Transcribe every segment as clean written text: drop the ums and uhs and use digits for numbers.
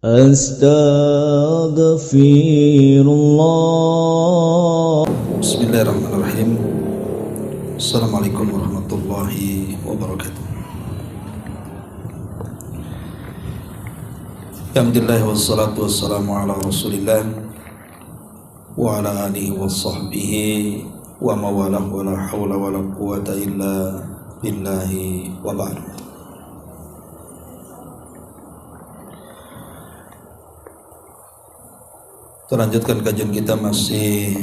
Astaghfirullah. Bismillahirrahmanirrahim. Assalamualaikum warahmatullahi wabarakatuh. Alhamdulillah wassalatu wassalamu ala rasulillah wa ala alihi wa sahbihi wa mawalah wa la hawla wa la quwata illa billahi wa ba'du. Terlanjutkan kajian kita masih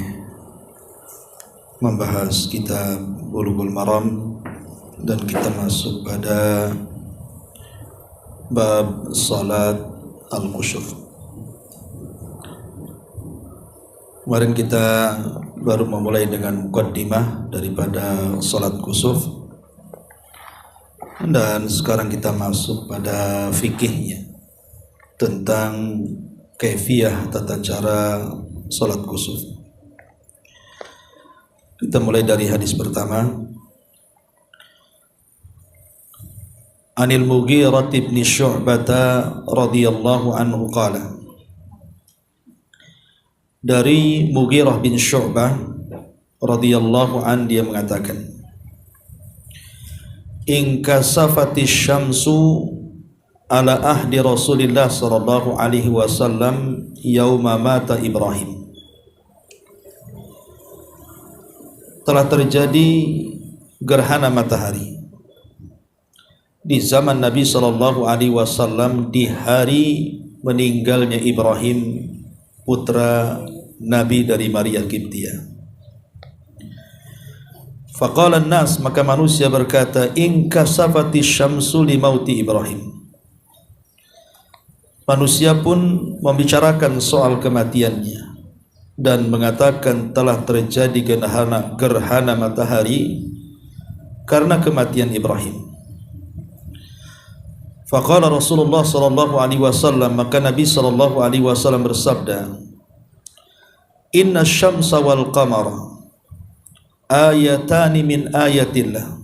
membahas kitab Bulughul Maram dan kita masuk pada bab salat al-khusuf. Kemarin kita baru memulai dengan muqaddimah daripada salat khusuf dan sekarang kita masuk pada fikihnya tentang kaifiyah tata cara salat khusuf. Kita mulai dari hadis pertama. Anil Mughirah bin Syu'bah radhiyallahu anhu qala. Dari Mughirah bin Syu'bah radhiyallahu an dia mengatakan, in kasafati syamsu ala ahdi Rasulillah sallallahu alaihi wasallam yauma mata Ibrahim. Telah terjadi gerhana matahari di zaman Nabi sallallahu alaihi wasallam di hari meninggalnya Ibrahim, putra Nabi dari Maria Qibtiyah. Faqala an-nas, maka manusia berkata, in kasafati syamsu li mauti Ibrahim. Manusia pun membicarakan soal kematiannya dan mengatakan telah terjadi gerhana matahari karena kematian Ibrahim. Faqala Rasulullah sallallahu alaihi wasallam, maka Nabi sallallahu alaihi wasallam bersabda, inna syamsa wal qamara ayatani min ayatillah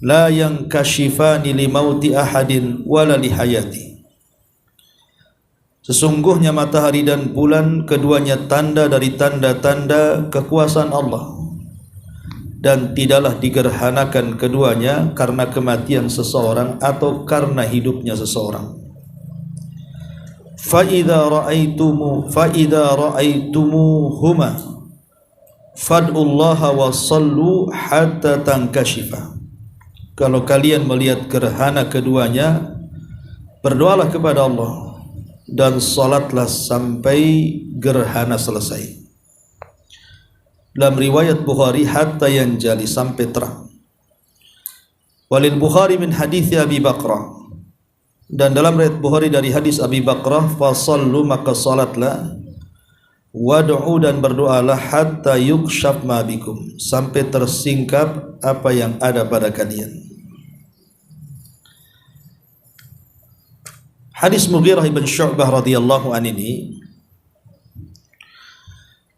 la yankashifani li mauti ahadin wala li hayati. Sesungguhnya matahari dan bulan keduanya tanda dari tanda-tanda kekuasaan Allah, dan tidaklah digerhanakan keduanya karena kematian seseorang atau karena hidupnya seseorang. Fa idza ra'aitumuhuma fad'ullaha wa sallu hatta tankashifa. Kalau kalian melihat gerhana keduanya, berdoalah kepada Allah dan salatlah sampai gerhana selesai. Dalam riwayat Bukhari, hatta yanjali, sampai terang. Walil Bukhari min hadits Abi Bakrah, dan dalam riwayat Bukhari dari hadis Abi Bakrah, fasallu, maka salatlah, wad'u, dan berdoalah, hatta yukshaf ma bikum, sampai tersingkap apa yang ada pada kalian. Hadis Mughirah bin Syu'bah radhiyallahu an ini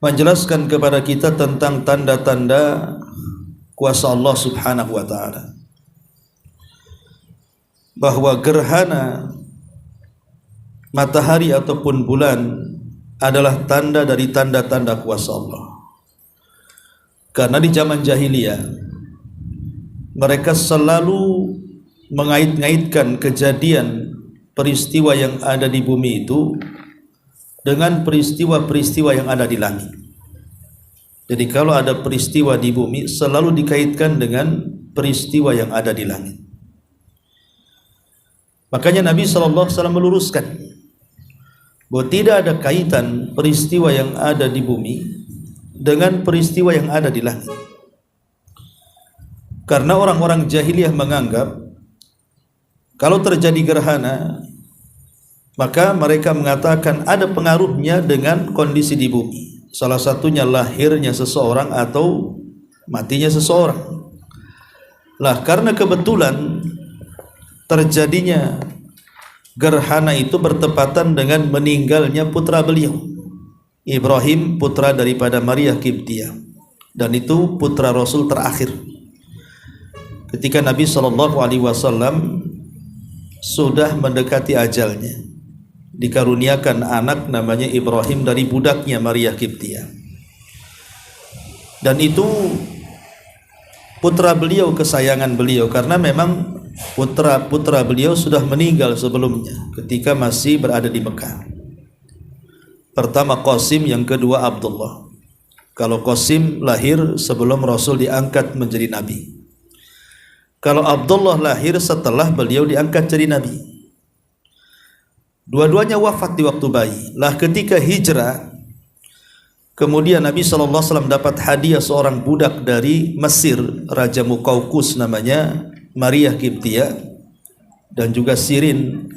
menjelaskan kepada kita tentang tanda-tanda kuasa Allah subhanahu wa ta'ala, bahwa gerhana matahari ataupun bulan adalah tanda dari tanda-tanda kuasa Allah. Karena di zaman jahiliyah mereka selalu mengait-ngaitkan kejadian peristiwa yang ada di bumi itu dengan peristiwa-peristiwa yang ada di langit. Jadi kalau ada peristiwa di bumi selalu dikaitkan dengan peristiwa yang ada di langit. Makanya Nabi SAW meluruskan bahwa tidak ada kaitan peristiwa yang ada di bumi dengan peristiwa yang ada di langit. Karena orang-orang jahiliyah menganggap kalau terjadi gerhana, maka mereka mengatakan ada pengaruhnya dengan kondisi di bumi. Salah satunya lahirnya seseorang atau matinya seseorang. Lah, karena kebetulan terjadinya gerhana itu bertepatan dengan meninggalnya putra beliau, Ibrahim, putra daripada Maria Qibtiyah, dan itu putra Rasul terakhir. Ketika Nabi SAW sudah mendekati ajalnya, dikaruniakan anak namanya Ibrahim dari budaknya Maria Kiptia. Dan itu putra beliau, kesayangan beliau, karena memang putra beliau sudah meninggal sebelumnya ketika masih berada di Mekah. Pertama Qasim, yang kedua Abdullah. Kalau Qasim lahir sebelum Rasul diangkat menjadi nabi. Kalau Abdullah lahir setelah beliau diangkat jadi nabi. Dua-duanya wafat di waktu bayi. Lah ketika hijrah, kemudian Nabi SAW dapat hadiah seorang budak dari Mesir, Raja Muqawqis namanya, Maria Kiptia, dan juga Sirin.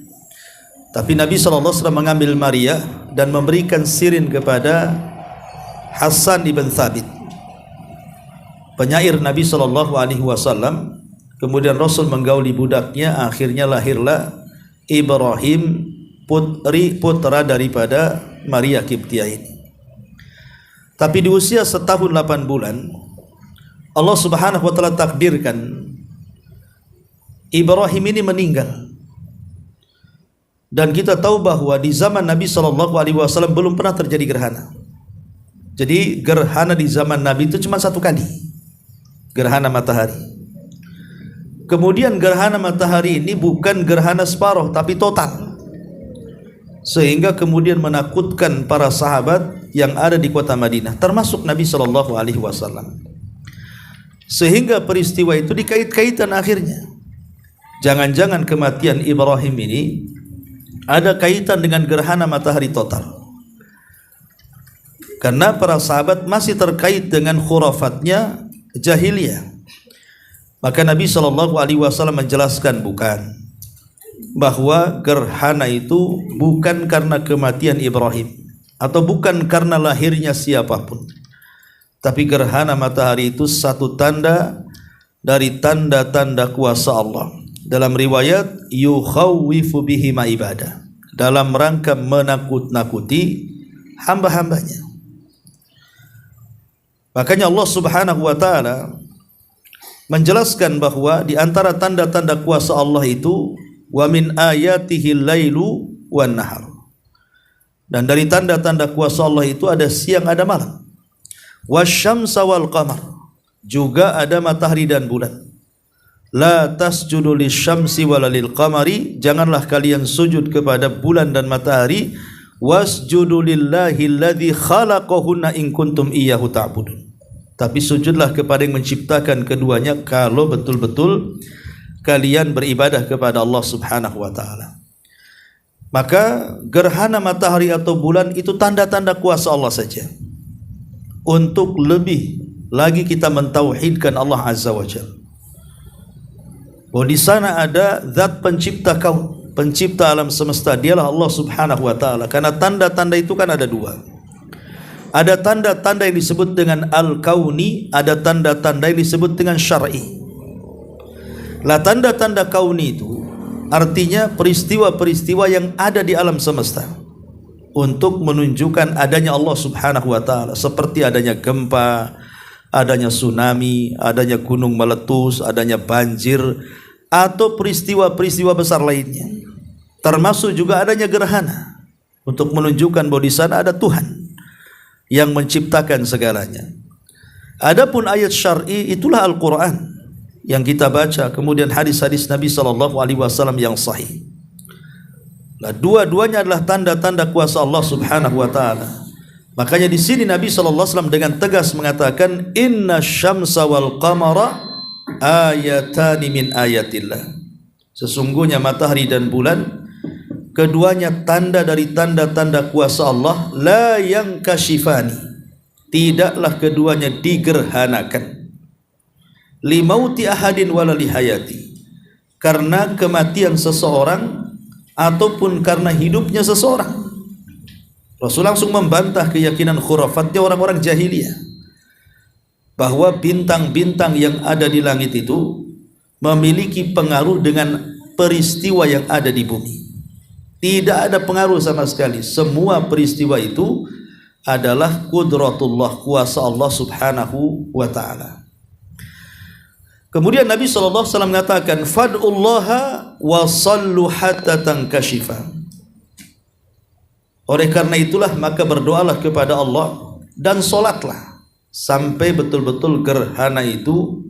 Tapi Nabi SAW mengambil Maria dan memberikan Sirin kepada Hasan ibn Thabit, penyair Nabi SAW. Kemudian Rasul menggauli budaknya, akhirnya lahirlah Ibrahim, putra daripada Maria Kiptia ini. Tapi di usia setahun 8 bulan Allah Subhanahu wa taala takdirkan Ibrahim ini meninggal. Dan kita tahu bahwa di zaman Nabi SAW belum pernah terjadi gerhana. Jadi gerhana di zaman Nabi itu cuma satu kali, gerhana matahari. Kemudian gerhana matahari ini bukan gerhana separuh tapi total, sehingga kemudian menakutkan para sahabat yang ada di kota Madinah, termasuk Nabi SAW. Sehingga peristiwa itu dikait-kaitan akhirnya. Jangan-jangan kematian Ibrahim ini ada kaitan dengan gerhana matahari total, karena para sahabat masih terkait dengan khurafatnya jahiliyah. Maka Nabi SAW menjelaskan bukan, bahwa gerhana itu bukan karena kematian Ibrahim atau bukan karena lahirnya siapapun, tapi gerhana matahari itu satu tanda dari tanda-tanda kuasa Allah. Dalam riwayat yukhawwifu bihi ma ibadah, dalam rangka menakut-nakuti hamba-hambanya. Makanya Allah Subhanahu wa taala menjelaskan bahwa di antara tanda-tanda kuasa Allah itu wa min ayatihil lailu wan nahar. Dan dari tanda-tanda kuasa Allah itu ada siang ada malam. Wasyamsa wal qamar, juga ada matahari dan bulan. La tasjudu lisyamsi wala lil qamari, janganlah kalian sujud kepada bulan dan matahari. Wasjudu lillahi alladzi khalaqahunna in kuntum iyyahu ta'budun. Tapi sujudlah kepada yang menciptakan keduanya kalau betul-betul kalian beribadah kepada Allah Subhanahu wa taala. Maka gerhana matahari atau bulan itu tanda-tanda kuasa Allah saja. Untuk lebih lagi kita mentauhidkan Allah Azza wa Jalla, bahwa di sana ada zat pencipta kaun, pencipta alam semesta, dialah Allah Subhanahu wa taala. Karena tanda-tanda itu kan ada dua. Ada tanda-tanda yang disebut dengan al-kauni, ada tanda-tanda yang disebut dengan syar'i. Lah tanda-tanda kauni itu artinya peristiwa-peristiwa yang ada di alam semesta untuk menunjukkan adanya Allah Subhanahu wa taala, seperti adanya gempa, adanya tsunami, adanya gunung meletus, adanya banjir, atau peristiwa-peristiwa besar lainnya. Termasuk juga adanya gerhana untuk menunjukkan bahwa di sana ada Tuhan yang menciptakan segalanya. Adapun ayat syar'i itulah Al-Quran yang kita baca, kemudian hadis-hadis Nabi SAW yang sahih. Nah, dua-duanya adalah tanda-tanda kuasa Allah Subhanahu wa taala. Makanya di sini Nabi SAW dengan tegas mengatakan inna syamsa wal qamara ayatani min ayatillah. Sesungguhnya matahari dan bulan keduanya tanda dari tanda-tanda kuasa Allah, la yang kashifani, tidaklah keduanya digerhanakan, limauti ahadin wala lihayati, karena kematian seseorang ataupun karena hidupnya seseorang. Rasul langsung membantah keyakinan khurafatnya orang-orang jahiliyah, bahwa bintang-bintang yang ada di langit itu memiliki pengaruh dengan peristiwa yang ada di bumi. Tidak ada pengaruh sama sekali. Semua peristiwa itu adalah qudratullah, kuasa Allah Subhanahu wa ta'ala. Kemudian Nabi SAW mengatakan fad'ullaha wa sallu hatta tankashifa. Oleh karena itulah maka berdoalah kepada Allah dan solatlah sampai betul-betul gerhana itu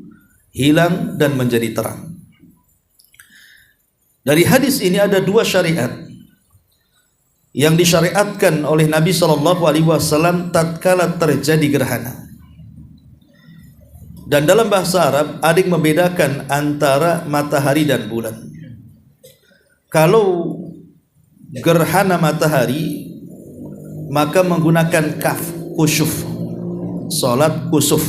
hilang dan menjadi terang. Dari hadis ini ada dua syariat yang disyariatkan oleh Nabi SAW tatkala terjadi gerhana. Dan dalam bahasa Arab ada yang membedakan antara matahari dan bulan. Kalau gerhana matahari maka menggunakan kaf, kusuf, salat kusuf.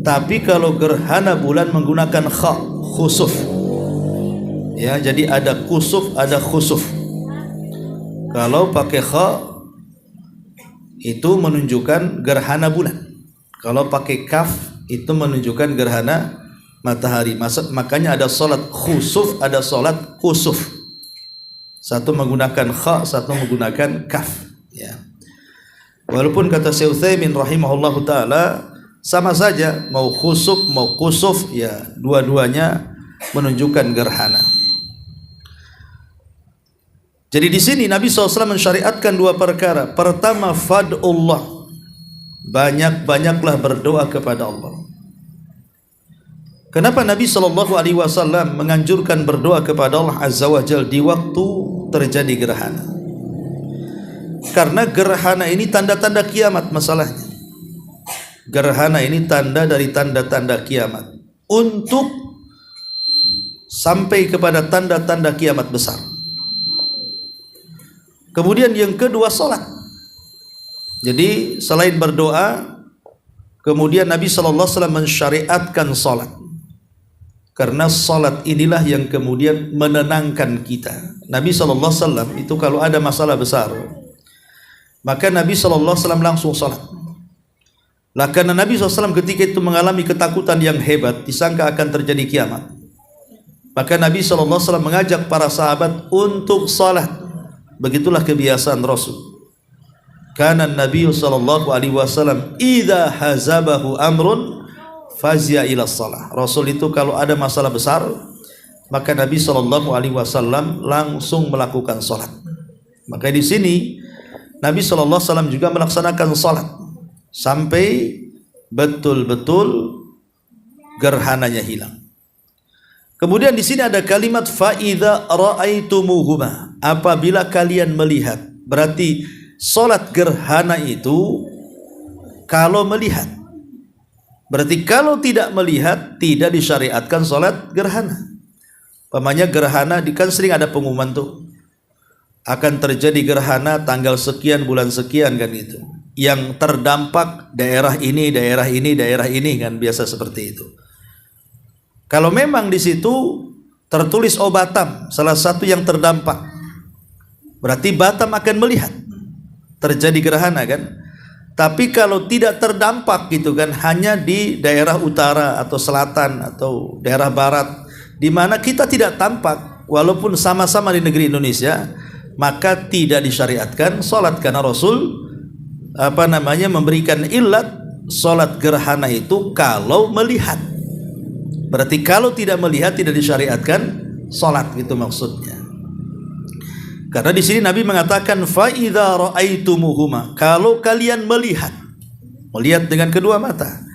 Tapi kalau gerhana bulan menggunakan kha, khusuf. Ya, jadi ada kusuf, ada khusuf. Kalau pakai kha itu menunjukkan gerhana bulan. Kalau pakai kaf itu menunjukkan gerhana matahari. Makanya ada salat khusuf, ada salat kusuf. Satu menggunakan kha, satu menggunakan kaf. Ya. Walaupun kata Syekh Utsaimin rahimahullahu taala sama saja, mau khusuf mau kusuf, ya dua-duanya menunjukkan gerhana. Jadi di sini Nabi SAW mensyariatkan dua perkara. Pertama, fad'ullah, banyak-banyaklah berdoa kepada Allah. Kenapa Nabi SAW menganjurkan berdoa kepada Allah Azza wa Jalla di waktu terjadi gerhana? Karena gerhana ini tanda-tanda kiamat masalahnya. Gerhana ini tanda dari tanda-tanda kiamat. Untuk sampai kepada tanda-tanda kiamat besar. Kemudian yang kedua, salat. Jadi selain berdoa, kemudian Nabi SAW mensyariatkan salat. Karena salat inilah yang kemudian menenangkan kita. Nabi SAW itu kalau ada masalah besar, maka Nabi SAW langsung salat. Lah karena Nabi SAW ketika itu mengalami ketakutan yang hebat, disangka akan terjadi kiamat, maka Nabi SAW mengajak para sahabat untuk salat. Begitulah kebiasaan Rasul. Kana Nabi sallallahu alaihi wasallam idza hazabahu amrun fazia ila shalah. Rasul itu kalau ada masalah besar, maka Nabi sallallahu alaihi wasallam langsung melakukan salat. Maka di sini Nabi sallallahu alaihi wasallam juga melaksanakan salat sampai betul-betul gerhananya hilang. Kemudian di sini ada kalimat fa idza ra'aitumuhuma, apabila kalian melihat. Berarti salat gerhana itu kalau melihat. Berarti kalau tidak melihat tidak disyariatkan salat gerhana. Pamannya gerhana kan sering ada pengumuman tuh, akan terjadi gerhana tanggal sekian bulan sekian kan gitu. Yang terdampak daerah ini, daerah ini, daerah ini kan biasa seperti itu. Kalau memang di situ tertulis Batam, salah satu yang terdampak, berarti Batam akan melihat terjadi gerhana kan. Tapi kalau tidak terdampak gitu kan, hanya di daerah utara atau selatan atau daerah barat, di mana kita tidak tampak walaupun sama-sama di negeri Indonesia, maka tidak disyariatkan salat. Karena Rasul memberikan ilat salat gerhana itu kalau melihat. Berarti kalau tidak melihat tidak disyariatkan salat, gitu maksudnya. Karena di sini Nabi mengatakan fa idza ra'aitumuhuma, kalau kalian melihat dengan kedua mata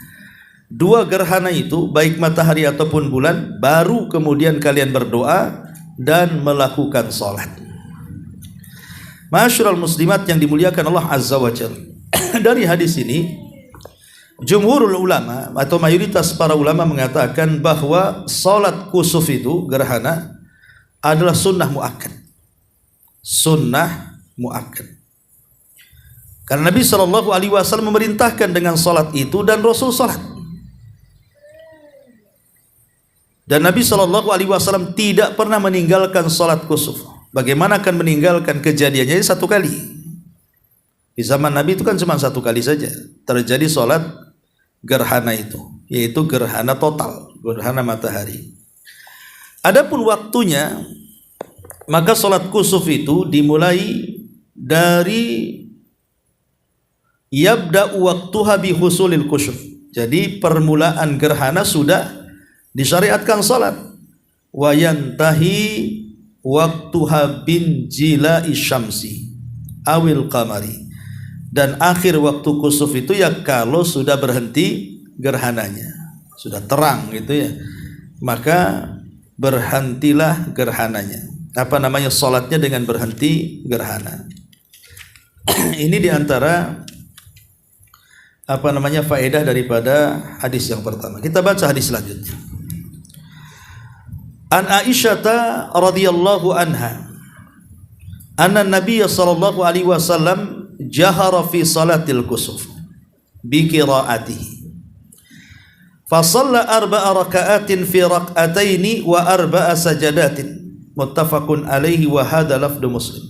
dua gerhana itu, baik matahari ataupun bulan, baru kemudian kalian berdoa dan melakukan salat. Ma'asyiral muslimat yang dimuliakan Allah Azza wa Jalla. Dari hadis ini jumhurul ulama atau mayoritas para ulama mengatakan bahwa salat kusuf itu gerhana adalah sunnah muakkad. Sunnah muakkad. Karena Nabi SAW memerintahkan dengan salat itu dan Rasul salat. Dan Nabi SAW tidak pernah meninggalkan salat kusuf. Bagaimana akan meninggalkan? Kejadiannya satu kali. Di zaman Nabi itu kan cuma satu kali saja terjadi salat gerhana itu, yaitu gerhana total, gerhana matahari. Adapun waktunya, maka salat kusuf itu dimulai dari yabda'u waqtuha bi husulil kusuf. Jadi permulaan gerhana sudah disyariatkan salat. Wa yantahi waqtuha bin jila'i syamsi. awil qamari. Dan akhir waktu kusuf itu ya kalau sudah berhenti gerhananya, sudah terang gitu ya, maka berhentilah gerhananya. Apa namanya, salatnya dengan berhenti gerhana. Ini diantara apa namanya faedah daripada hadis yang pertama. Kita baca hadis selanjutnya. An Aisyah radhiyallahu anha anna Nabiy sallallahu alaihi wasallam jahara fi salatil kusuf bi qiraatihi fa shalla arba'a raka'atin fi rak'ataini wa arba'a sajadatin muttafaqun alaihi wa hadha lafdhu Muslim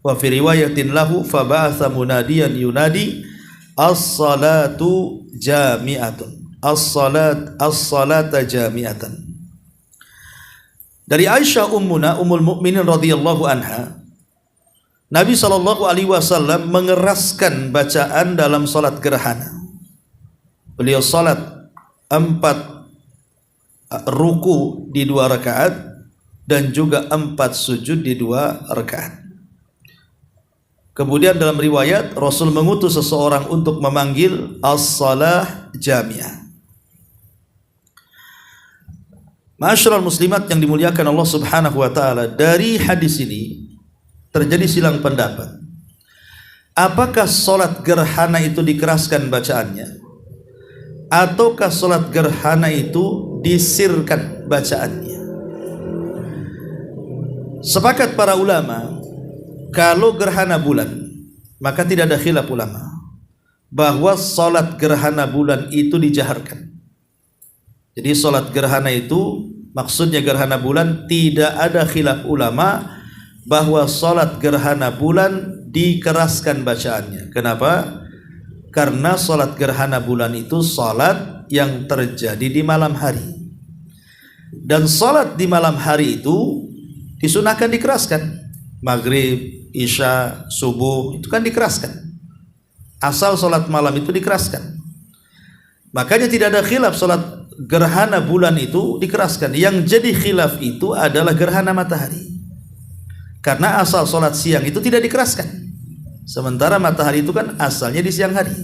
wa fi riwayatin lahu fa ba'atha munadiyan yunadi as-salatu jami'atun as-salata jami'atan. Dari Aisyah ummul mukminin radhiyallahu anha, Nabi SAW mengeraskan bacaan dalam salat gerhana. Beliau salat 4 ruku di 2 rakaat dan juga 4 sujud di 2 rakaat. Kemudian dalam riwayat Rasul mengutus seseorang untuk memanggil as-salah jami'ah. Ma'asyiral muslimat yang dimuliakan Allah Subhanahu wa taala, dari hadis ini terjadi silang pendapat. Apakah salat gerhana itu dikeraskan bacaannya, ataukah salat gerhana itu disirkan bacaannya? Sepakat para ulama, kalau gerhana bulan maka tidak ada khilaf ulama bahwa salat gerhana bulan itu dijaharkan. Jadi salat gerhana itu maksudnya gerhana bulan, tidak ada khilaf ulama bahwa salat gerhana bulan dikeraskan bacaannya. Kenapa? Karena salat gerhana bulan itu salat yang terjadi di malam hari. Dan salat di malam hari itu disunahkan dikeraskan. Maghrib, isya, subuh itu kan dikeraskan. Asal salat malam itu dikeraskan. Makanya tidak ada khilaf salat gerhana bulan itu dikeraskan. Yang jadi khilaf itu adalah gerhana matahari. Karena asal salat siang itu tidak dikeraskan. Sementara matahari itu kan asalnya di siang hari.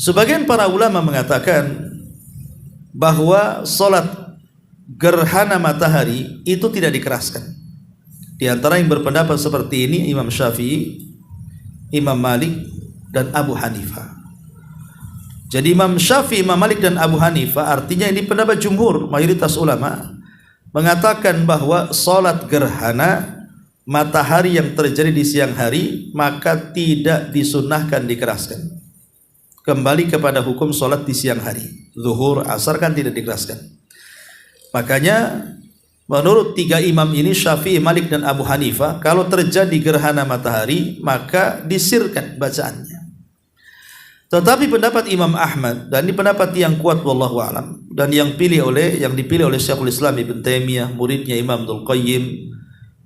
Sebagian para ulama mengatakan bahwa salat gerhana matahari itu tidak dikeraskan. Di antara yang berpendapat seperti ini Imam Syafi'i, Imam Malik dan Abu Hanifah. Jadi Imam Syafi'i, Imam Malik dan Abu Hanifah, artinya ini pendapat jumhur, mayoritas ulama mengatakan bahwa salat gerhana matahari yang terjadi di siang hari maka tidak disunahkan dikeraskan. Kembali kepada hukum salat di siang hari, zuhur, asar kan tidak dikeraskan. Makanya menurut 3 imam ini, Syafi'i, Malik dan Abu Hanifah, kalau terjadi gerhana matahari maka disirkan bacaannya. Tetapi pendapat Imam Ahmad, dan ini pendapat yang kuat wallahu alam, dan yang dipilih oleh Syekhul Islam Ibn Taimiyah, muridnya Imam Abdul Qayyim,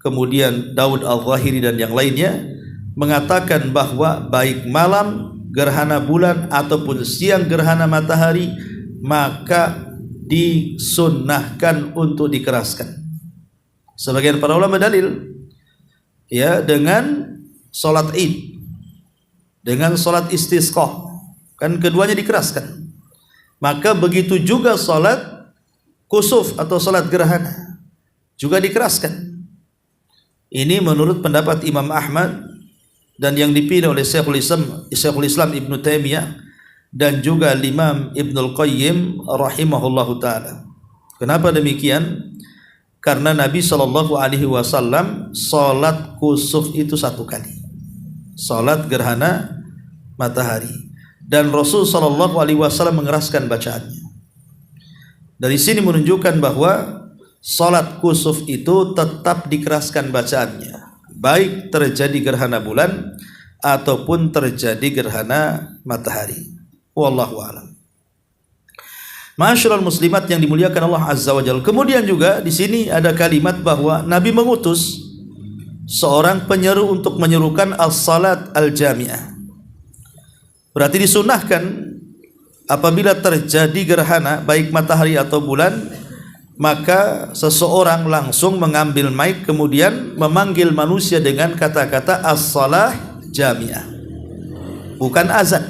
kemudian Daud Al-Zahiri dan yang lainnya, mengatakan bahwa baik malam gerhana bulan ataupun siang gerhana matahari maka disunnahkan untuk dikeraskan. Sebagian para ulama dalil ya dengan salat Id, dengan salat istisqa, kan keduanya dikeraskan. Maka begitu juga salat kusuf atau salat gerhana juga dikeraskan. Ini menurut pendapat Imam Ahmad dan yang dipilih oleh Syekhul Islam Ibn Taimiyah dan juga Imam Ibnul Qayyim rahimahullahu taala. Kenapa demikian? Karena Nabi SAW salat kusuf itu 1 kali, salat gerhana matahari, dan Rasul SAW mengeraskan bacaannya. Dari sini menunjukkan bahwa salat kusuf itu tetap dikeraskan bacaannya, baik terjadi gerhana bulan ataupun terjadi gerhana matahari. Wallahu a'lam. Ma'asyiral muslimat yang dimuliakan Allah Azza wa Jalla. Kemudian juga di sini ada kalimat bahwa Nabi mengutus seorang penyeru untuk menyerukan as-salat al-jami'ah. Berarti disunahkan apabila terjadi gerhana baik matahari atau bulan maka seseorang langsung mengambil mic kemudian memanggil manusia dengan kata-kata as-salah jami'ah, bukan azan.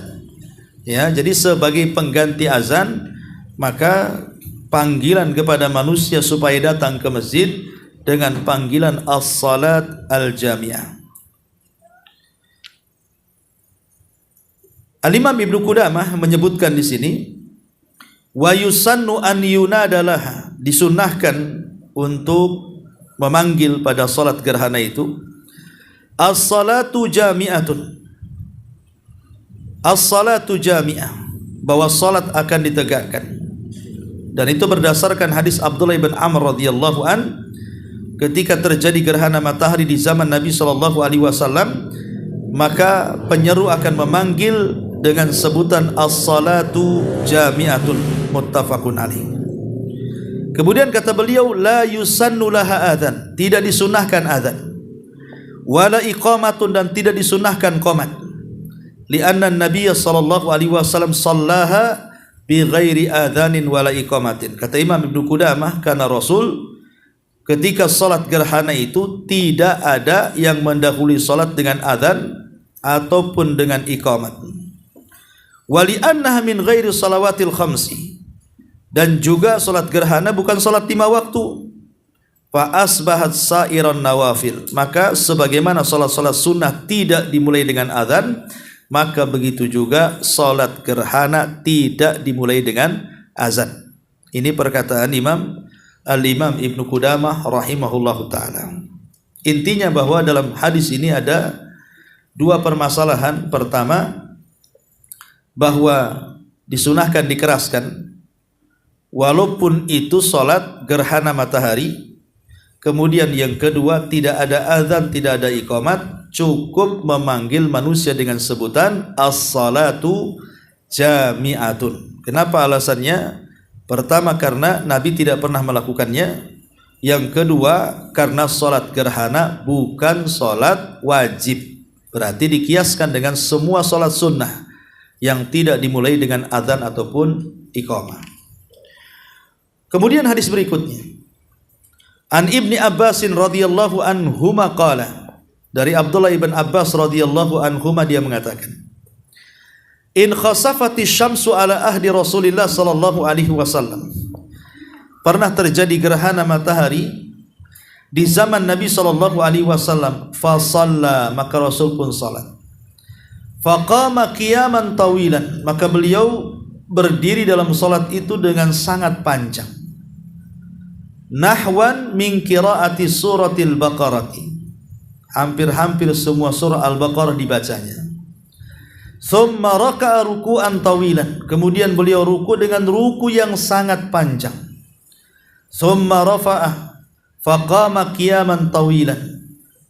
Ya, jadi sebagai pengganti azan, maka panggilan kepada manusia supaya datang ke masjid dengan panggilan as-salat al-jami'ah. Al-Imam Ibnu Qudamah menyebutkan di sini, wa yusannu an yunadalah, disunnahkan untuk memanggil pada salat gerhana itu as-salatu jami'atun, as-salatu jami'ah, bahwa salat akan ditegakkan. Dan itu berdasarkan hadis Abdullah bin Amr radhiyallahu an, ketika terjadi gerhana matahari di zaman Nabi sallallahu alaihi wasallam, maka penyeru akan memanggil dengan sebutan as-salatu jami'atun, muttafaqun alaih. Kemudian kata beliau, la yusannu laha adzan, tidak disunahkan adzan, wala iqamatun, dan tidak disunahkan qomat, lianna Nabi sallallahu alaihi wasallam sallaha bi ghairi adzanin wala iqamatin. Kata Imam Ibnu Qudamah, karena Rasul ketika salat gerhana itu tidak ada yang mendahului salat dengan adzan ataupun dengan iqamat. Wali annaha min ghairi salawatil khamsi, dan juga salat gerhana bukan salat 5 waktu. Fa asbahat sairan nawafil, maka sebagaimana salat-salat sunnah tidak dimulai dengan azan, maka begitu juga salat gerhana tidak dimulai dengan azan. Ini perkataan Al-Imam Ibnu Qudamah rahimahullahu taala. Intinya bahwa dalam hadis ini ada dua permasalahan. Pertama, bahwa disunahkan dikeraskan walaupun itu salat gerhana matahari. Kemudian yang kedua, tidak ada azan, tidak ada iqamat, cukup memanggil manusia dengan sebutan as-salatu jami'atun. Kenapa alasannya? Pertama, karena Nabi tidak pernah melakukannya. Yang kedua, karena salat gerhana bukan salat wajib. Berarti dikiaskan dengan semua salat sunnah yang tidak dimulai dengan adzan ataupun iqamah. Kemudian hadis berikutnya, an Ibni Abbasin radhiyallahu anhuma qala, dari Abdullah ibn Abbas radhiyallahu anhuma dia mengatakan, in khasafati syamsu ala ahdi Rasulillah sallallahu alaihi wasallam, pernah terjadi gerhana matahari di zaman Nabi sallallahu alaihi wasallam, fa shalla, maka Rasul pun salat. Faqama qiyaman tawilan, maka beliau berdiri dalam salat itu dengan sangat panjang. Nahwan min qiraati suratil Baqarati, hampir-hampir semua surah Al-Baqarah dibacanya. Thumma raka'a ruku'an tawilan, kemudian beliau ruku dengan ruku yang sangat panjang. Thumma rafa'ah faqama qiyaman tawilan,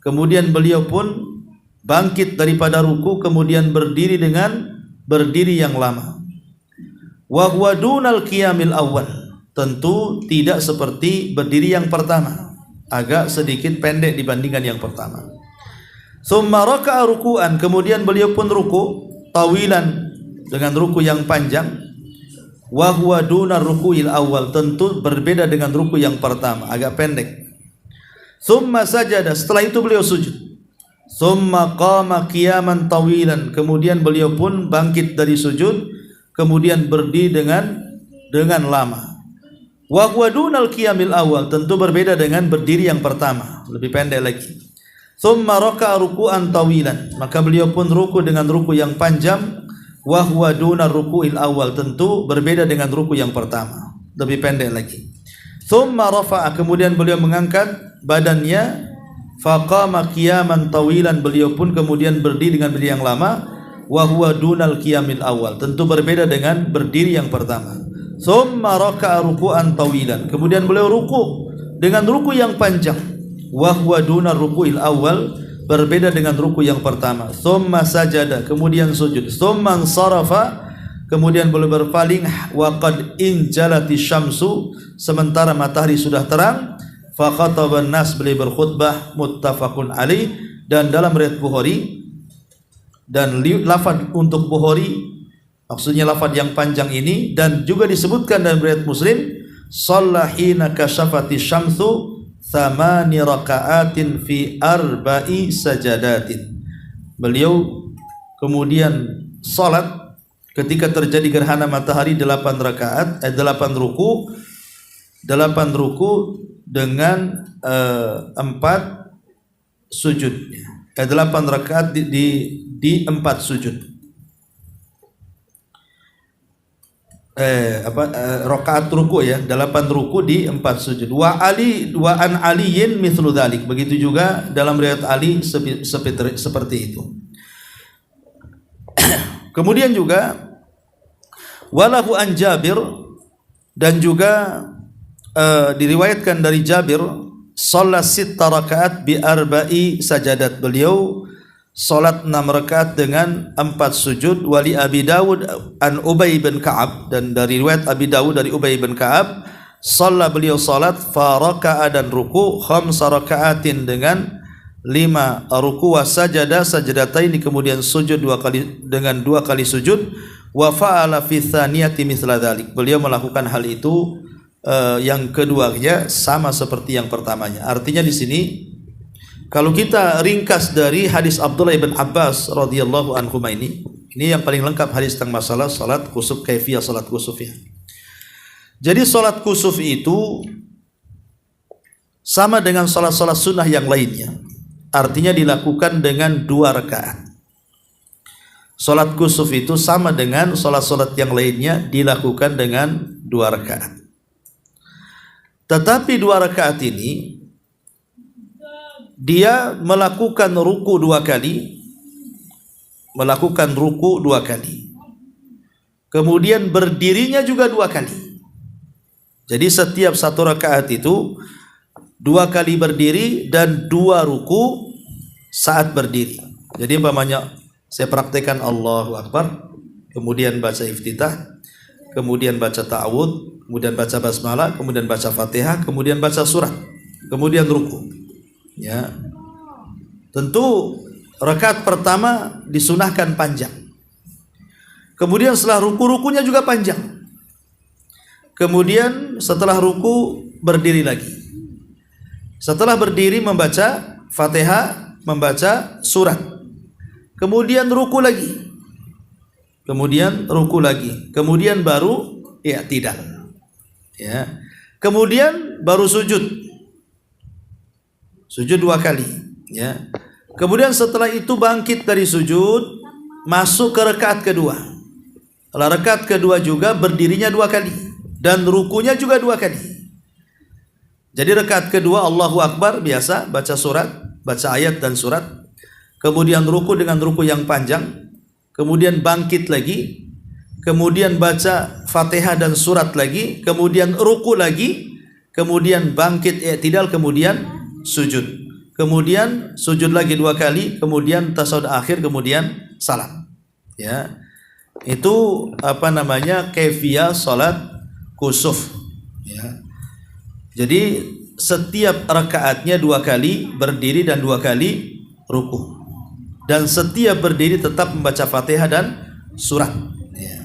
kemudian beliau pun bangkit daripada ruku, kemudian berdiri dengan berdiri yang lama. Wa huwa dunal qiyamil awwal, tentu tidak seperti berdiri yang pertama, agak sedikit pendek dibandingkan yang pertama. Tsumma raka'a ruku'an, kemudian beliau pun ruku tawilan, dengan ruku yang panjang. Wa huwa dunar ruku'il awwal, tentu berbeda dengan ruku yang pertama, agak pendek. Tsumma sajada, setelah itu beliau sujud. Tsumma qama qiyaman tawilan, kemudian beliau pun bangkit dari sujud, kemudian berdiri dengan lama. Wa huwa dunal qiyamil awal, tentu berbeda dengan berdiri yang pertama, lebih pendek lagi. Tsumma raka'a ruku'an tawilan, maka beliau pun ruku dengan ruku yang panjang. Wa huwa dunar ruku'il awal, tentu berbeda dengan ruku yang pertama, lebih pendek lagi. Tsumma rafa'a, kemudian beliau mengangkat badannya. Faqama qiyaman tawilan, beliau pun kemudian berdiri dengan berdiri yang lama. Wa huwa dunal qiyamil awal, tentu berbeda dengan berdiri yang pertama. Tsumma raka'a ruku'an tawilan, kemudian beliau ruku dengan ruku yang panjang. Wa huwa dunar ruku'il awal, berbeda dengan ruku yang pertama. Tsumma sajada, kemudian sujud. Tsumma ansarafa, kemudian beliau berpaling. Wa qad injalati syamsu, sementara matahari sudah terang. Fa khataban nas, beliau berkhutbah, muttafaqun alaih. Dan dalam riwayat Bukhari dan lafaz untuk Bukhari, maksudnya lafaz yang panjang ini, dan juga disebutkan dalam riwayat Muslim, shalla hina kasyafati syamsu thamani raka'atin fi arba'i sajadatin. Beliau kemudian salat ketika terjadi gerhana matahari 8 rakaat, 8 ruku dengan 4 sujudnya. 8 rakaat di 4 sujud. Rakaat ruku ya, 8 ruku di 4 sujud. Wa an aliyin mithlu dzalik. Begitu juga dalam riwayat Ali seperti itu. Kemudian juga walahu an Jabir, dan juga diriwayatkan dari Jabir, shalla 6 rakaat bi arba'i sajadat. Beliau salat 6 rakaat dengan 4 sujud. Wali Abi Dawud an Ubay bin Ka'ab, dan dari riwayat Abi Dawud dari Ubay bin Ka'ab, shalla beliau salat fa raka'a dan ruku 5 rakaatin dengan 5 ruku, wa sajada sajadatain, kemudian sujud 2 kali dengan 2 kali sujud. Wa fa'ala fi tsaniyati mithla dzalik. Beliau melakukan hal itu yang keduanya sama seperti yang pertamanya. Artinya di sini kalau kita ringkas dari hadis Abdullah bin Abbas radhiyallahu anhu ini yang paling lengkap hadis tentang masalah salat kusuf, kaifiyah salat kusuf ya. Jadi salat kusuf itu sama dengan salat-salat sunnah yang lainnya. Artinya dilakukan dengan 2 rakaat. Salat kusuf itu sama dengan salat-salat yang lainnya, dilakukan dengan 2 rakaat. Tetapi 2 rakaat ini dia melakukan ruku 2 kali, kemudian berdirinya juga 2 kali. Jadi setiap 1 rakaat itu 2 kali berdiri dan 2 ruku saat berdiri. Jadi umpamanya saya praktekkan Allahu Akbar, kemudian baca iftitah, kemudian baca ta'awud, kemudian baca basmalah, kemudian baca Fatihah, kemudian baca surat, kemudian ruku. Ya, tentu rakaat pertama disunahkan panjang. Kemudian setelah rukunya juga panjang. Kemudian setelah ruku berdiri lagi. Setelah berdiri membaca Fatihah, membaca surat. Kemudian ruku lagi. Kemudian baru i'tidal. Ya. Kemudian baru sujud 2 kali ya. Kemudian setelah itu bangkit dari sujud, masuk ke rakaat kedua. Setelah rakaat kedua juga berdirinya 2 kali dan rukunya juga 2 kali. Jadi rakaat kedua Allahu Akbar biasa, baca surat, baca ayat dan surat. Kemudian ruku dengan ruku yang panjang. Kemudian bangkit lagi. Kemudian baca Fatihah dan surat lagi. Kemudian ruku lagi. Kemudian bangkit i'tidal, kemudian sujud, kemudian sujud lagi 2 kali, kemudian tasyahud akhir, kemudian salam. Ya, itu kaifiyah salat kusuf. Ya, jadi setiap rakaatnya 2 kali berdiri dan 2 kali ruku, dan setiap berdiri tetap membaca Fatihah dan surat. Ya.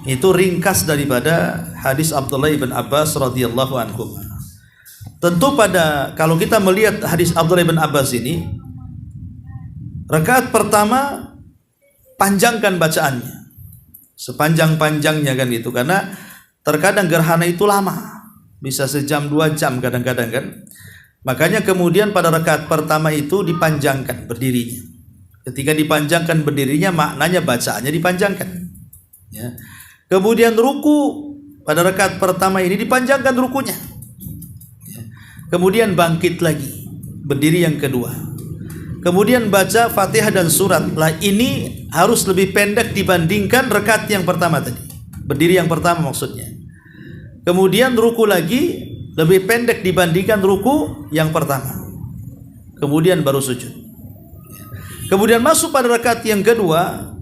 Itu ringkas daripada hadis Abdullah bin Abbas radhiyallahu anhu. Tentu kalau kita melihat hadis Abdullah bin Abbas ini, rakaat pertama panjangkan bacaannya sepanjang-panjangnya kan gitu, karena terkadang gerhana itu lama, bisa sejam 2 jam kadang-kadang kan. Makanya kemudian pada rakaat pertama itu dipanjangkan berdirinya. Ketika dipanjangkan berdirinya, maknanya bacaannya dipanjangkan ya. Kemudian ruku pada rakaat pertama ini dipanjangkan rukunya. Kemudian bangkit lagi, berdiri yang kedua. Kemudian baca Fatihah dan surat. Lah ini harus lebih pendek dibandingkan rakaat yang pertama tadi. Berdiri yang pertama maksudnya. Kemudian ruku lagi lebih pendek dibandingkan ruku yang pertama. Kemudian baru sujud. Kemudian masuk pada rakaat yang kedua,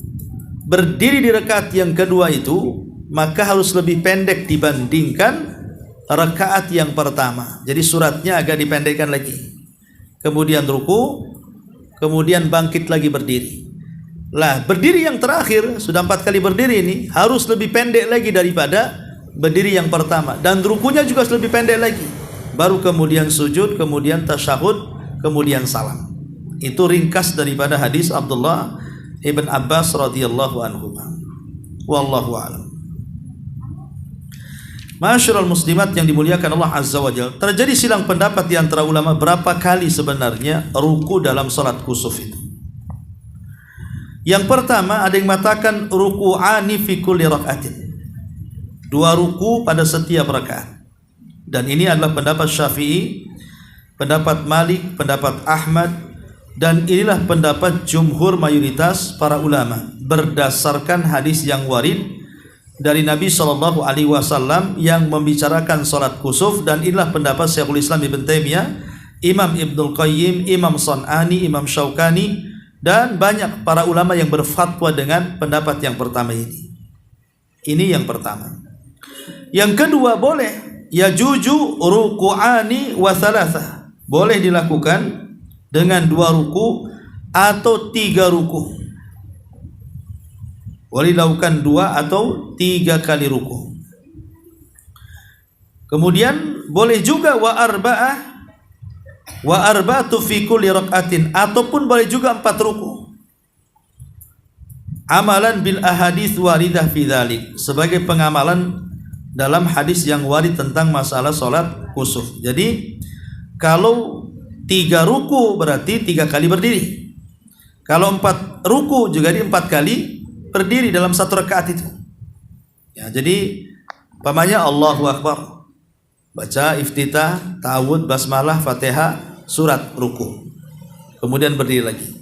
berdiri di rakaat yang kedua itu maka harus lebih pendek dibandingkan rakaat yang pertama. Jadi suratnya agak dipendekkan lagi. Kemudian ruku, kemudian bangkit lagi berdiri. Lah, berdiri yang terakhir sudah 4 kali berdiri ini harus lebih pendek lagi daripada berdiri yang pertama, dan rukunya juga lebih pendek lagi. Baru kemudian sujud, kemudian tasyahud, kemudian salam. Itu ringkas daripada hadis Abdullah ibn Abbas radhiyallahu anhu. Wallahu a'lam. Ma'asyiral muslimat yang dimuliakan Allah Azza wa Jalla, terjadi silang pendapat di antara ulama berapa kali sebenarnya ruku dalam salat kusuf itu. Yang pertama, ada yang mengatakan ruku'ani fi kulli raka'atin. 2 ruku pada setiap rakaat. Dan ini adalah pendapat Syafi'i, pendapat Malik, pendapat Ahmad, dan inilah pendapat jumhur mayoritas para ulama berdasarkan hadis yang warid dari Nabi SAW yang membicarakan salat kusuf. Dan inilah pendapat Syekhul Islam Ibn Taimiyah, Imam Ibnul Qayyim, Imam San'ani, Imam Syaukani, dan banyak para ulama yang berfatwa dengan pendapat yang pertama ini. Ini yang pertama. Yang kedua, boleh yajuju ruku'ani wa thalatha, boleh dilakukan dengan 2 ruku atau 3 ruku. Boleh dilakukan 2 atau 3 kali ruku. Kemudian boleh juga wa arba'atu fi kulli rak'atin, ataupun boleh juga 4 ruku. Amalan bil ahadits waridah fi dzalik, sebagai pengamalan dalam hadis yang warid tentang masalah salat kusuf. Jadi kalau 3 ruku berarti 3 kali berdiri. Kalau 4 ruku juga 4 kali berdiri dalam 1 rakaat itu. Ya, jadi umpamanya Allahu Akbar, baca iftitah, ta'awudz, basmalah, Fatihah, surat, ruku. Kemudian berdiri lagi.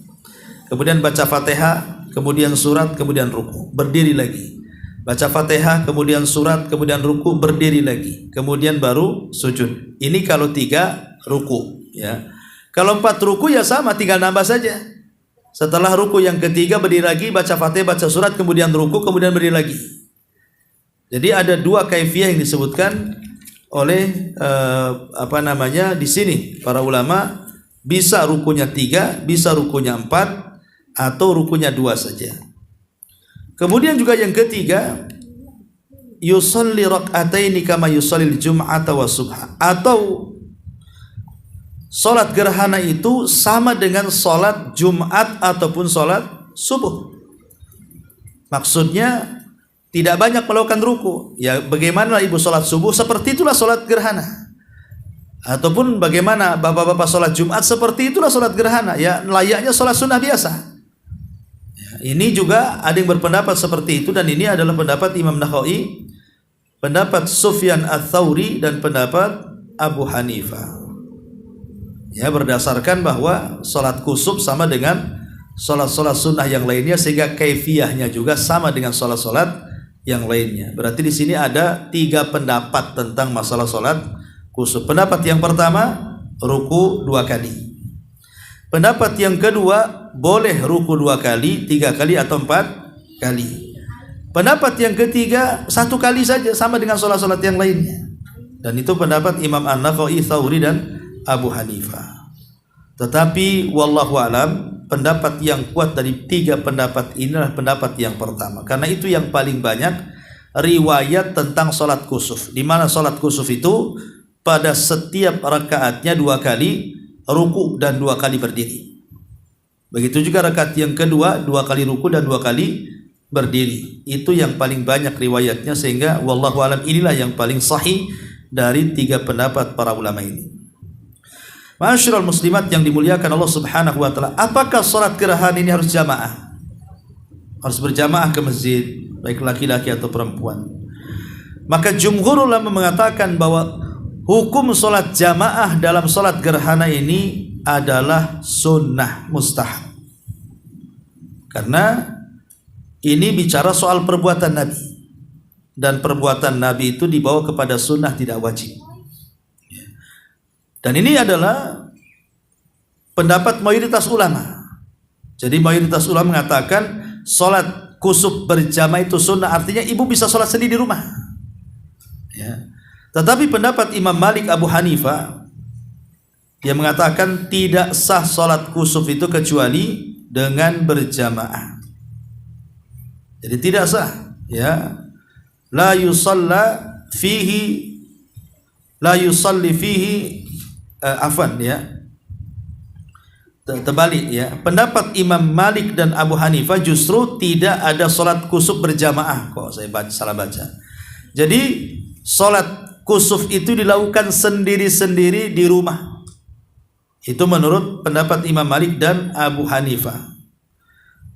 Kemudian baca Fatihah, kemudian surat, kemudian ruku. Berdiri lagi. Baca Fatihah, kemudian surat, kemudian ruku, berdiri lagi. Kemudian baru sujud. Ini kalau 3 ruku, ya. Kalau 4 ruku ya sama, tinggal nambah saja. Setelah ruku yang ketiga berdiri lagi, baca Fatihah, baca surat, kemudian ruku, kemudian berdiri lagi. Jadi ada 2 kaifiyah yang disebutkan oleh di sini para ulama. Bisa rukunya 3, bisa rukunya 4, atau rukunya 2 saja. Kemudian juga yang ketiga, yusalli rak'ataini kama yusallil jum'ata wa subha, atau salat gerhana itu sama dengan salat Jumat ataupun salat subuh. Maksudnya tidak banyak melakukan ruku. Ya bagaimana ibu salat subuh, seperti itulah salat gerhana. Ataupun bagaimana bapak-bapak salat Jumat, seperti itulah salat gerhana. Ya layaknya salat sunnah biasa. Ya, ini juga ada yang berpendapat seperti itu, dan ini adalah pendapat Imam Nawawi, pendapat Sufyan Ats-Tsauri, dan pendapat Abu Hanifah. Ya, berdasarkan bahwa salat kusuf sama dengan salat-salat sunnah yang lainnya, sehingga kaifiyahnya juga sama dengan salat-salat yang lainnya. Berarti di sini ada 3 pendapat tentang masalah salat kusuf. Pendapat yang pertama, ruku 2 kali. Pendapat yang kedua, boleh ruku 2 kali, 3 kali, atau 4 kali. Pendapat yang ketiga, 1 kali saja, sama dengan salat-salat yang lainnya. Dan itu pendapat Imam An-Nawawi, Tsauri, dan Abu Hanifah. Tetapi wallahu alam, pendapat yang kuat dari 3 pendapat ini adalah pendapat yang pertama, karena itu yang paling banyak riwayat tentang salat kusuf, di mana salat kusuf itu pada setiap rakaatnya 2 kali ruku dan 2 kali berdiri. Begitu juga rakaat yang kedua 2 kali ruku dan 2 kali berdiri. Itu yang paling banyak riwayatnya, sehingga wallahu alam inilah yang paling sahih dari 3 pendapat para ulama ini. Ma'asyiral muslimat yang dimuliakan Allah Subhanahu wa taala, apakah salat gerhana ini harus jamaah? Harus berjamaah ke masjid, baik laki-laki atau perempuan. Maka jumhur ulama mengatakan bahwa hukum salat jamaah dalam salat gerhana ini adalah sunnah mustahab. Karena ini bicara soal perbuatan Nabi, dan perbuatan Nabi itu dibawa kepada sunnah, tidak wajib. Dan ini adalah pendapat mayoritas ulama. Jadi mayoritas ulama mengatakan salat kusuf berjamaah itu sunnah, artinya ibu bisa salat sendiri di rumah. Ya. Tetapi pendapat Imam Malik, Abu Hanifah, dia mengatakan tidak sah salat kusuf itu kecuali dengan berjamaah. Jadi tidak sah, ya. La yusalla fihi la yusalli fihi terbalik ya. Pendapat Imam Malik dan Abu Hanifah justru tidak ada salat kusuf berjamaah. Kok saya salah baca. Jadi salat kusuf itu dilakukan sendiri-sendiri di rumah. Itu menurut pendapat Imam Malik dan Abu Hanifah.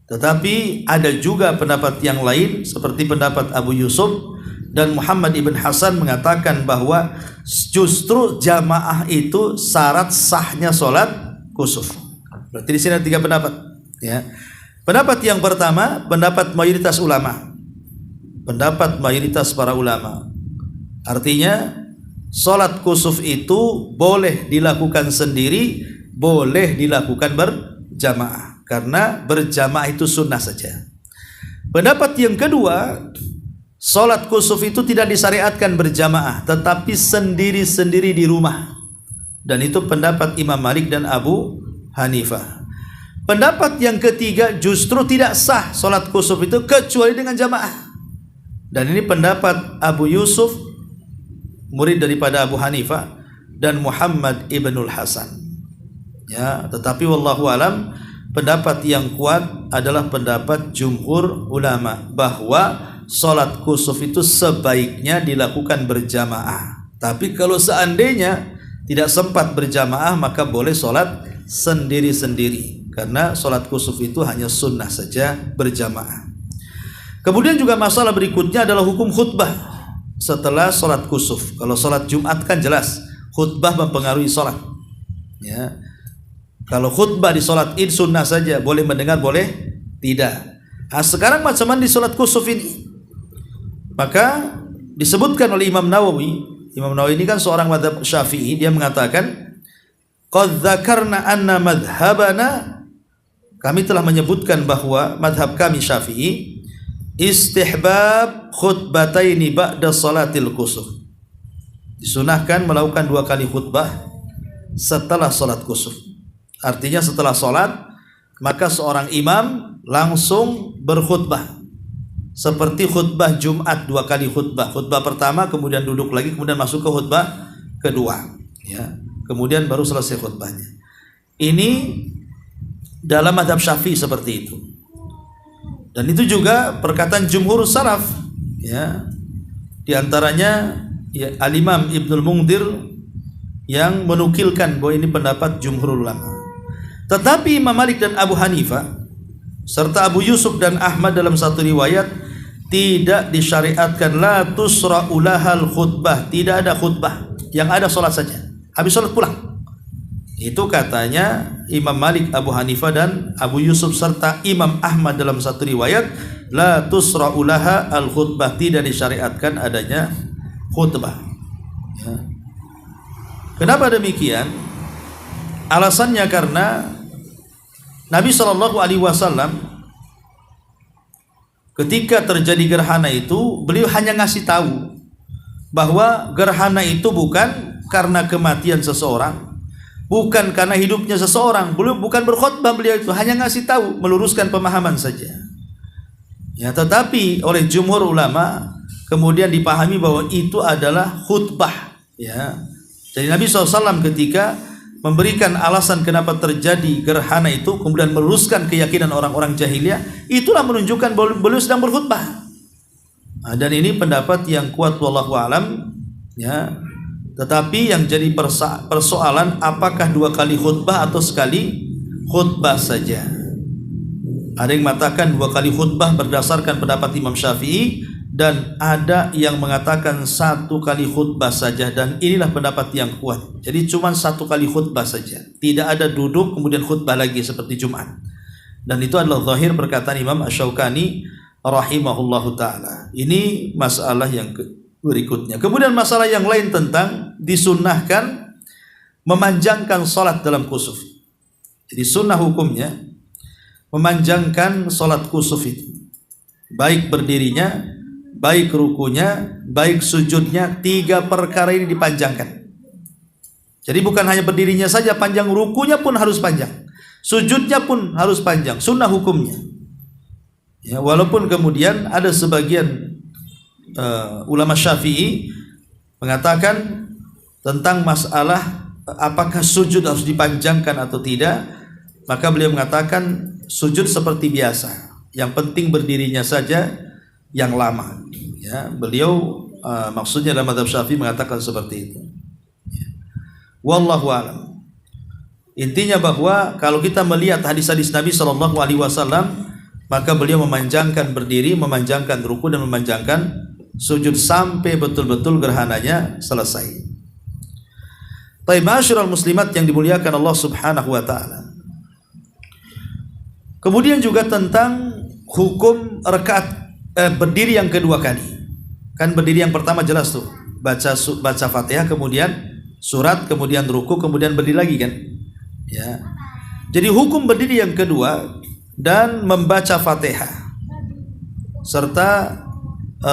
Tetapi ada juga pendapat yang lain seperti pendapat Abu Yusuf dan Muhammad ibn Hasan mengatakan bahwa justru jamaah itu syarat sahnya salat kusuf. Berarti di sini ada 3 pendapat ya. Pendapat yang pertama, pendapat mayoritas ulama. Pendapat mayoritas para ulama. Artinya salat kusuf itu boleh dilakukan sendiri, boleh dilakukan berjamaah. Karena berjamaah itu sunnah saja. Pendapat yang kedua, salat kusuf itu tidak disyariatkan berjamaah, tetapi sendiri-sendiri di rumah. Dan itu pendapat Imam Malik dan Abu Hanifah. Pendapat yang ketiga, justru tidak sah salat kusuf itu kecuali dengan jamaah. Dan ini pendapat Abu Yusuf, murid daripada Abu Hanifah, dan Muhammad ibnul Hasan. Ya, tetapi wallahu alam, pendapat yang kuat adalah pendapat jumhur ulama bahwa salat kusuf itu sebaiknya dilakukan berjamaah. Tapi kalau seandainya tidak sempat berjamaah, maka boleh salat sendiri-sendiri, karena salat kusuf itu hanya sunnah saja berjamaah. Kemudian juga masalah berikutnya adalah hukum khutbah setelah salat kusuf. Kalau salat Jumat kan jelas khutbah mempengaruhi salat ya. Kalau khutbah di salat Id sunnah saja, boleh mendengar boleh tidak. Nah, sekarang macam mana di salat kusuf ini? Maka disebutkan oleh Imam Nawawi. Imam Nawawi ini kan seorang mazhab Syafi'i, dia mengatakan qad dzakarna anna madhhabana, kami telah menyebutkan bahwa madhab kami Syafi'i istihbab khutbataini ba'da salatil kusuf. Disunahkan melakukan 2 kali khutbah setelah salat kusuf. Artinya setelah salat maka seorang imam langsung berkhutbah. Seperti khutbah Jumat 2 kali khutbah. Khutbah pertama kemudian duduk lagi, kemudian masuk ke khutbah kedua ya. Kemudian baru selesai khutbahnya. Ini dalam mazhab Syafi'i seperti itu. Dan itu juga perkataan jumhur salaf ya. Di antaranya ya, Al-Imam Ibnul Mundhir yang menukilkan bahwa ini pendapat jumhur ulama. Tetapi Imam Malik dan Abu Hanifah serta Abu Yusuf dan Ahmad dalam satu riwayat tidak disyariatkan la tusra'u lahal khutbah, tidak ada khutbah, yang ada salat saja. Habis salat pulang. Itu katanya Imam Malik, Abu Hanifah dan Abu Yusuf serta Imam Ahmad dalam satu riwayat la tusra'u laha al khutbah, tidak disyariatkan adanya khutbah ya. Kenapa demikian? Alasannya karena Nabi SAW ketika terjadi gerhana itu, beliau hanya ngasih tahu bahwa gerhana itu bukan karena kematian seseorang, bukan karena hidupnya seseorang. Beliau bukan berkhutbah, beliau itu hanya ngasih tahu, meluruskan pemahaman saja ya. Tetapi oleh jumhur ulama kemudian dipahami bahwa itu adalah khutbah ya. Jadi Nabi SAW ketika memberikan alasan kenapa terjadi gerhana itu, kemudian meluruskan keyakinan orang-orang jahiliyah, itulah menunjukkan bahwa beliau sedang berkhutbah. Nah, dan ini pendapat yang kuat wallahu alam ya. Tetapi yang jadi persoalan apakah 2 kali khutbah atau sekali khutbah saja. Ada yang mengatakan 2 kali khutbah berdasarkan pendapat Imam Syafi'i, dan ada yang mengatakan 1 kali khutbah saja, dan inilah pendapat yang kuat. Jadi cuma 1 kali khutbah saja, tidak ada duduk kemudian khutbah lagi seperti Jumat. Dan itu adalah zahir perkataan Imam Asy-Syaukani rahimahullahu taala. Ini masalah yang berikutnya. Kemudian masalah yang lain tentang disunnahkan memanjangkan salat dalam kusuf. Jadi sunnah hukumnya memanjangkan salat kusuf itu, baik berdirinya, baik rukunya, baik sujudnya. 3 perkara ini dipanjangkan. Jadi bukan hanya berdirinya saja panjang, rukunya pun harus panjang, sujudnya pun harus panjang, sunnah hukumnya ya. Walaupun kemudian ada sebagian ulama Syafi'i mengatakan tentang masalah apakah sujud harus dipanjangkan atau tidak, maka beliau mengatakan sujud seperti biasa, yang penting berdirinya saja yang lama. Ya, beliau maksudnya dalam mazhab Syafi'i mengatakan seperti itu. Wallahu a'lam. Intinya bahwa kalau kita melihat hadis-hadis Nabi Shallallahu Alaihi Wasallam, maka beliau memanjangkan berdiri, memanjangkan ruku dan memanjangkan sujud sampai betul-betul gerhananya selesai. Baik, ma'asyiral muslimat yang dimuliakan Allah Subhanahu wa taala. Kemudian juga tentang hukum rakaat berdiri yang kedua kali. Kan berdiri yang pertama jelas tuh, baca Fatihah, kemudian surat, kemudian ruku, kemudian berdiri lagi kan? Ya. Jadi hukum berdiri yang kedua dan membaca Fatihah serta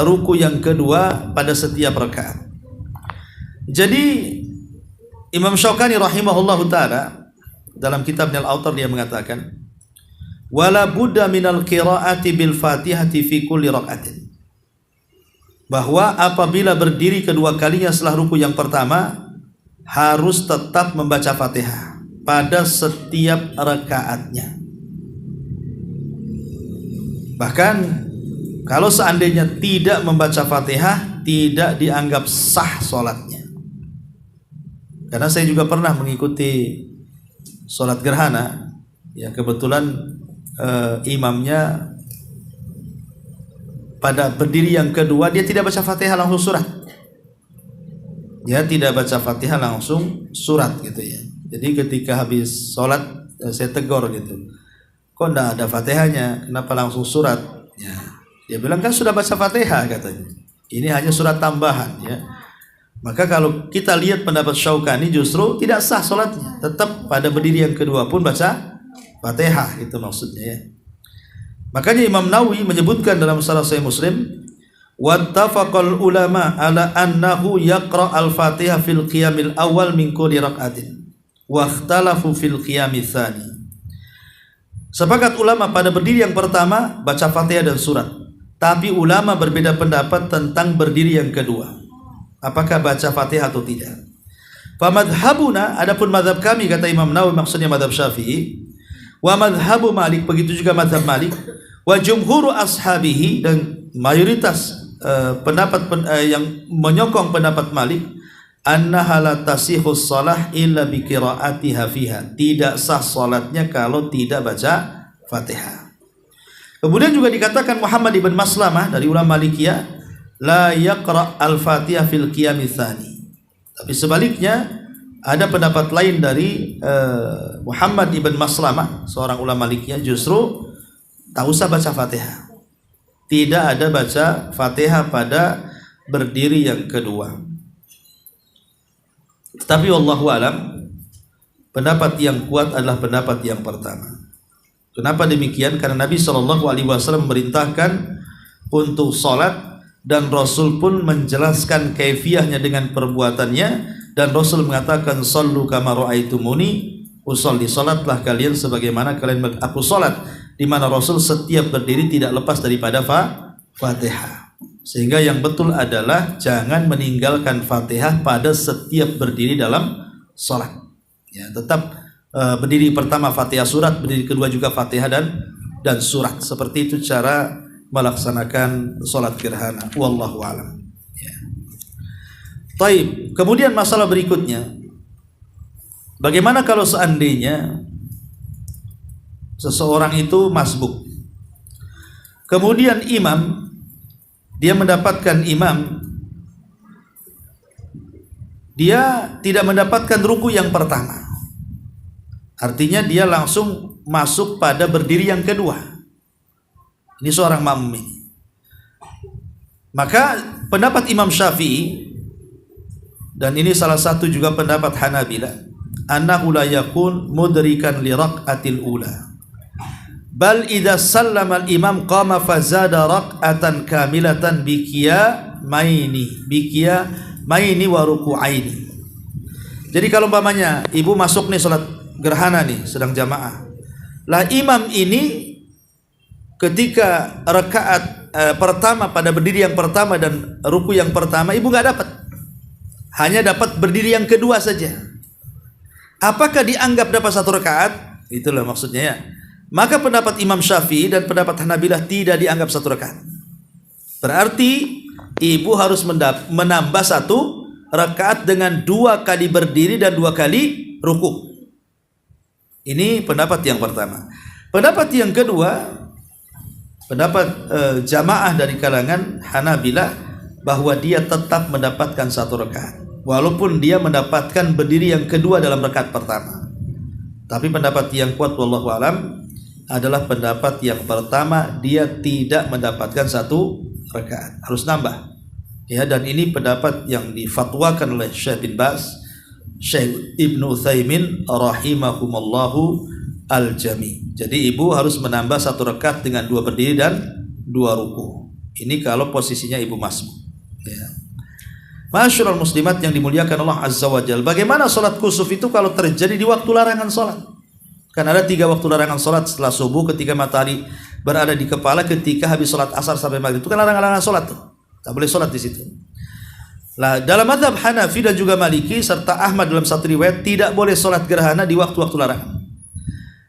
ruku yang kedua pada setiap rakaat. Jadi Imam Syaukani rahimahullahu taala dalam kitabnya Al-Autar dia mengatakan, wala budda minal qiraati bil Fatihati fi kulli rakaatin. Bahwa apabila berdiri kedua kalinya setelah ruku yang pertama harus tetap membaca Fatihah pada setiap rakaatnya. Bahkan kalau seandainya tidak membaca Fatihah tidak dianggap sah sholatnya. Karena saya juga pernah mengikuti sholat gerhana, ya kebetulan imamnya pada berdiri yang kedua dia tidak baca Fatihah langsung surat. Dia tidak baca Fatihah langsung surat gitu ya. Jadi ketika habis sholat saya tegur gitu, kok enggak ada Fatihahnya, kenapa langsung surat? Ya, dia bilang kan sudah baca Fatihah katanya. Ini hanya surat tambahan ya. Maka kalau kita lihat pendapat Syaukani justru tidak sah sholatnya, tetap pada berdiri yang kedua pun baca Fatihah, itu maksudnya ya. Makanya Imam Nawawi menyebutkan dalam Syarah Sahih Muslim, wattafaqal ulama ala annahu yaqra al-Fatihah fil qiyamil awal min kulli rak'atin wa ikhtalafu fil qiyamil tsani. Sepakat ulama pada berdiri yang pertama baca Fatihah dan surat, tapi ulama berbeda pendapat tentang berdiri yang kedua, apakah baca Fatihah atau tidak. Famadhabuna, adapun madhab kami, kata Imam Nawawi maksudnya madhab Syafi'i, wa madhabu Malik, begitu juga madhab Malik, wa jumhuru ashabihi, dan mayoritas pendapat yang menyokong pendapat Malik, annaha la tasihus shalah illa bi qiraatiha fiha, tidak sah salatnya kalau tidak baca Fatihah. Kemudian juga dikatakan Muhammad ibn Maslamah dari ulama Malikiyah, la yaqra al-Fatihah fil qiyam tsani. Tapi sebaliknya ada pendapat lain dari Muhammad ibn Maslamah, seorang ulama Malikiyah, justru tak usah baca Fatihah. Tidak ada baca Fatihah pada berdiri yang kedua. Tapi wallahu alam, pendapat yang kuat adalah pendapat yang pertama. Kenapa demikian? Karena Nabi SAW memerintahkan untuk salat, dan Rasul pun menjelaskan kaifiyahnya dengan perbuatannya, dan Rasul mengatakan sallu kama ra'aitumuni usolli, salatlah kalian sebagaimana kalian aku salat, di mana Rasul setiap berdiri tidak lepas daripada Fatihah. Sehingga yang betul adalah jangan meninggalkan Fatihah pada setiap berdiri dalam salat. Ya, tetap berdiri pertama Fatihah surat, berdiri kedua juga Fatihah dan surat. Seperti itu cara melaksanakan salat gerhana. Wallahu a'lam. Ya. Taib. Kemudian masalah berikutnya, bagaimana kalau seandainya seseorang itu masbuk, kemudian dia mendapatkan imam, dia tidak mendapatkan ruku yang pertama, artinya dia langsung masuk pada berdiri yang kedua. Ini seorang makmum ini. Maka pendapat Imam Syafi'i, dan ini salah satu juga pendapat Hanabila, annahu la yakun mudrikan li raq'atil ula, bal idza sallama al-imam qama fazada raq'atan kamilatan bikiya maini wa ruku'aini. Jadi kalau umpamanya ibu masuk nih salat gerhana nih, sedang jamaah, lah imam ini ketika rakaat pertama pada berdiri yang pertama dan ruku yang pertama ibu nggak dapat, hanya dapat berdiri yang kedua saja. Apakah dianggap dapat 1 rakaat? Itulah maksudnya ya. Maka pendapat Imam Syafi'i dan pendapat Hanabilah tidak dianggap 1 rakaat. Berarti ibu harus menambah 1 rakaat dengan 2 kali berdiri dan 2 kali ruku. Ini pendapat yang pertama. Pendapat yang kedua, pendapat jamaah dari kalangan Hanabilah, bahwa dia tetap mendapatkan 1 rakaat walaupun dia mendapatkan berdiri yang kedua dalam rakaat pertama. Tapi pendapat yang kuat wallahu alam adalah pendapat yang pertama, dia tidak mendapatkan 1 rakaat, harus nambah. Ya, dan ini pendapat yang difatwakan oleh Syekh bin Baz, Syekh Ibnu Utsaimin rahimahumallahu al-jami. Jadi ibu harus menambah 1 rakaat dengan 2 berdiri dan 2 ruku. Ini kalau posisinya ibu masmum. Ya. Masyaallah muslimat yang dimuliakan Allah Azza wa Jalla. Bagaimana salat kusuf itu kalau terjadi di waktu larangan salat? Kan ada 3 waktu larangan salat: setelah subuh, ketika matahari berada di kepala, ketika habis salat asar sampai maghrib. Itu kan larangan salat tuh. Tak boleh salat di situ. Lah, dalam mazhab Hanafi dan juga Maliki serta Ahmad dalam satu riwayat tidak boleh salat gerhana di waktu-waktu larangan.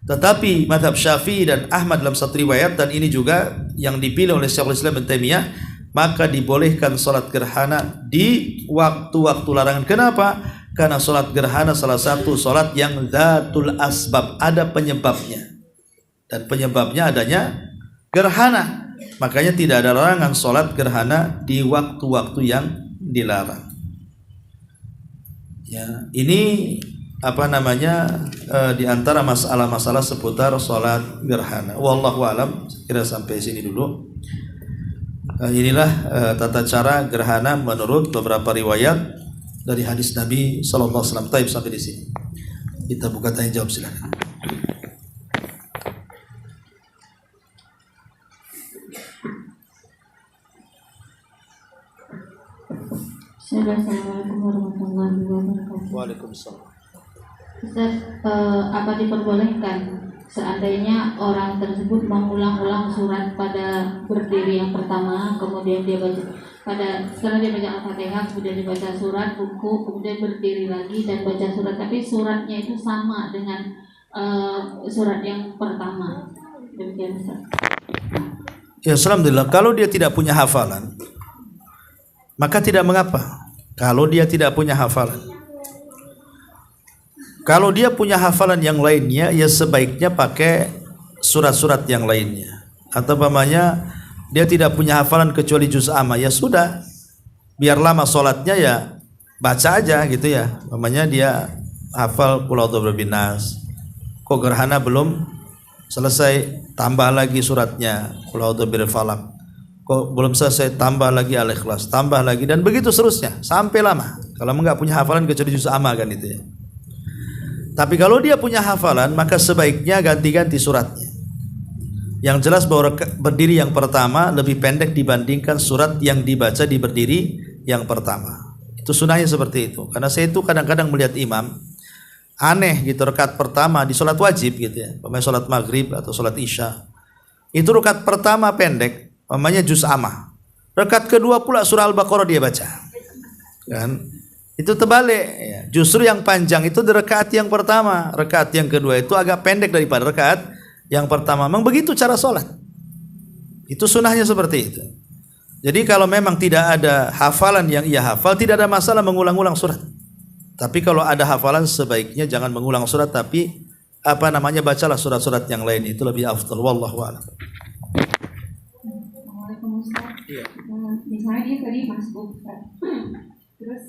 Tetapi mazhab Syafi'i dan Ahmad dalam satu riwayat, dan ini juga yang dipilih oleh Syekhul Islam Ibnu Taimiyah, maka dibolehkan salat gerhana di waktu-waktu larangan. Kenapa? Karena salat gerhana salah satu salat yang dzatul asbab, ada penyebabnya. Dan penyebabnya adanya gerhana. Makanya tidak ada larangan salat gerhana di waktu-waktu yang dilarang. Ya, ini di antara masalah-masalah seputar salat gerhana. Wallahu alam, kira sampai sini dulu. Inilah tata cara gerhana menurut beberapa riwayat dari hadis Nabi sallallahu alaihi wasallam. Taib, sampai di sini. Kita buka tanya jawab, silakan. Assalamualaikum warahmatullahi wabarakatuh. Waalaikumsalam. Ustaz, apa diperbolehkan seandainya orang tersebut mengulang-ulang surat pada berdiri yang pertama, kemudian dia baca setelah dia baca Al-Fatihah, kemudian dibaca surat, ruku, kemudian berdiri lagi dan baca surat, tapi suratnya itu sama dengan surat yang pertama. Demikian, Ustaz. Ya, alhamdulillah. Kalau dia tidak punya hafalan, maka tidak mengapa. Kalau dia tidak punya hafalan, kalau dia punya hafalan yang lainnya, ya sebaiknya pakai surat-surat yang lainnya. Atau umpamanya dia tidak punya hafalan kecuali juz amma, ya sudah, biar lama sholatnya ya baca aja gitu ya. Umpamanya dia hafal qul a'udzu birabbin nas, kok gerhana belum selesai, tambah lagi suratnya qul a'udzu birabbil falaq. Kok belum selesai, tambah lagi Al-Ikhlas, tambah lagi, dan begitu seterusnya sampai lama. Kalau enggak punya hafalan kecuali juz amma kan itu ya. Tapi kalau dia punya hafalan, maka sebaiknya ganti-ganti suratnya. Yang jelas bahwa berdiri yang pertama lebih pendek dibandingkan surat yang dibaca di berdiri yang pertama. Itu sunahnya seperti itu. Karena saya itu kadang-kadang melihat imam aneh gitu, rakaat pertama di sholat wajib gitu ya, pemain sholat maghrib atau sholat isya, itu rakaat pertama pendek, namanya juz amma. Rakaat kedua pula surah Al-Baqarah dia baca. Kan? Itu terbalik ya. Justru yang panjang itu di rakaat yang pertama, rakaat yang kedua itu agak pendek daripada rakaat yang pertama. Memang begitu cara sholat. Itu sunahnya seperti itu. Jadi kalau memang tidak ada hafalan yang ia hafal, tidak ada masalah mengulang-ulang surat. Tapi kalau ada hafalan, sebaiknya jangan mengulang surat, tapi bacalah surat-surat yang lain, itu lebih afdal. Wallahu a'lam. Iya. Misalnya dia tadi masuk, terus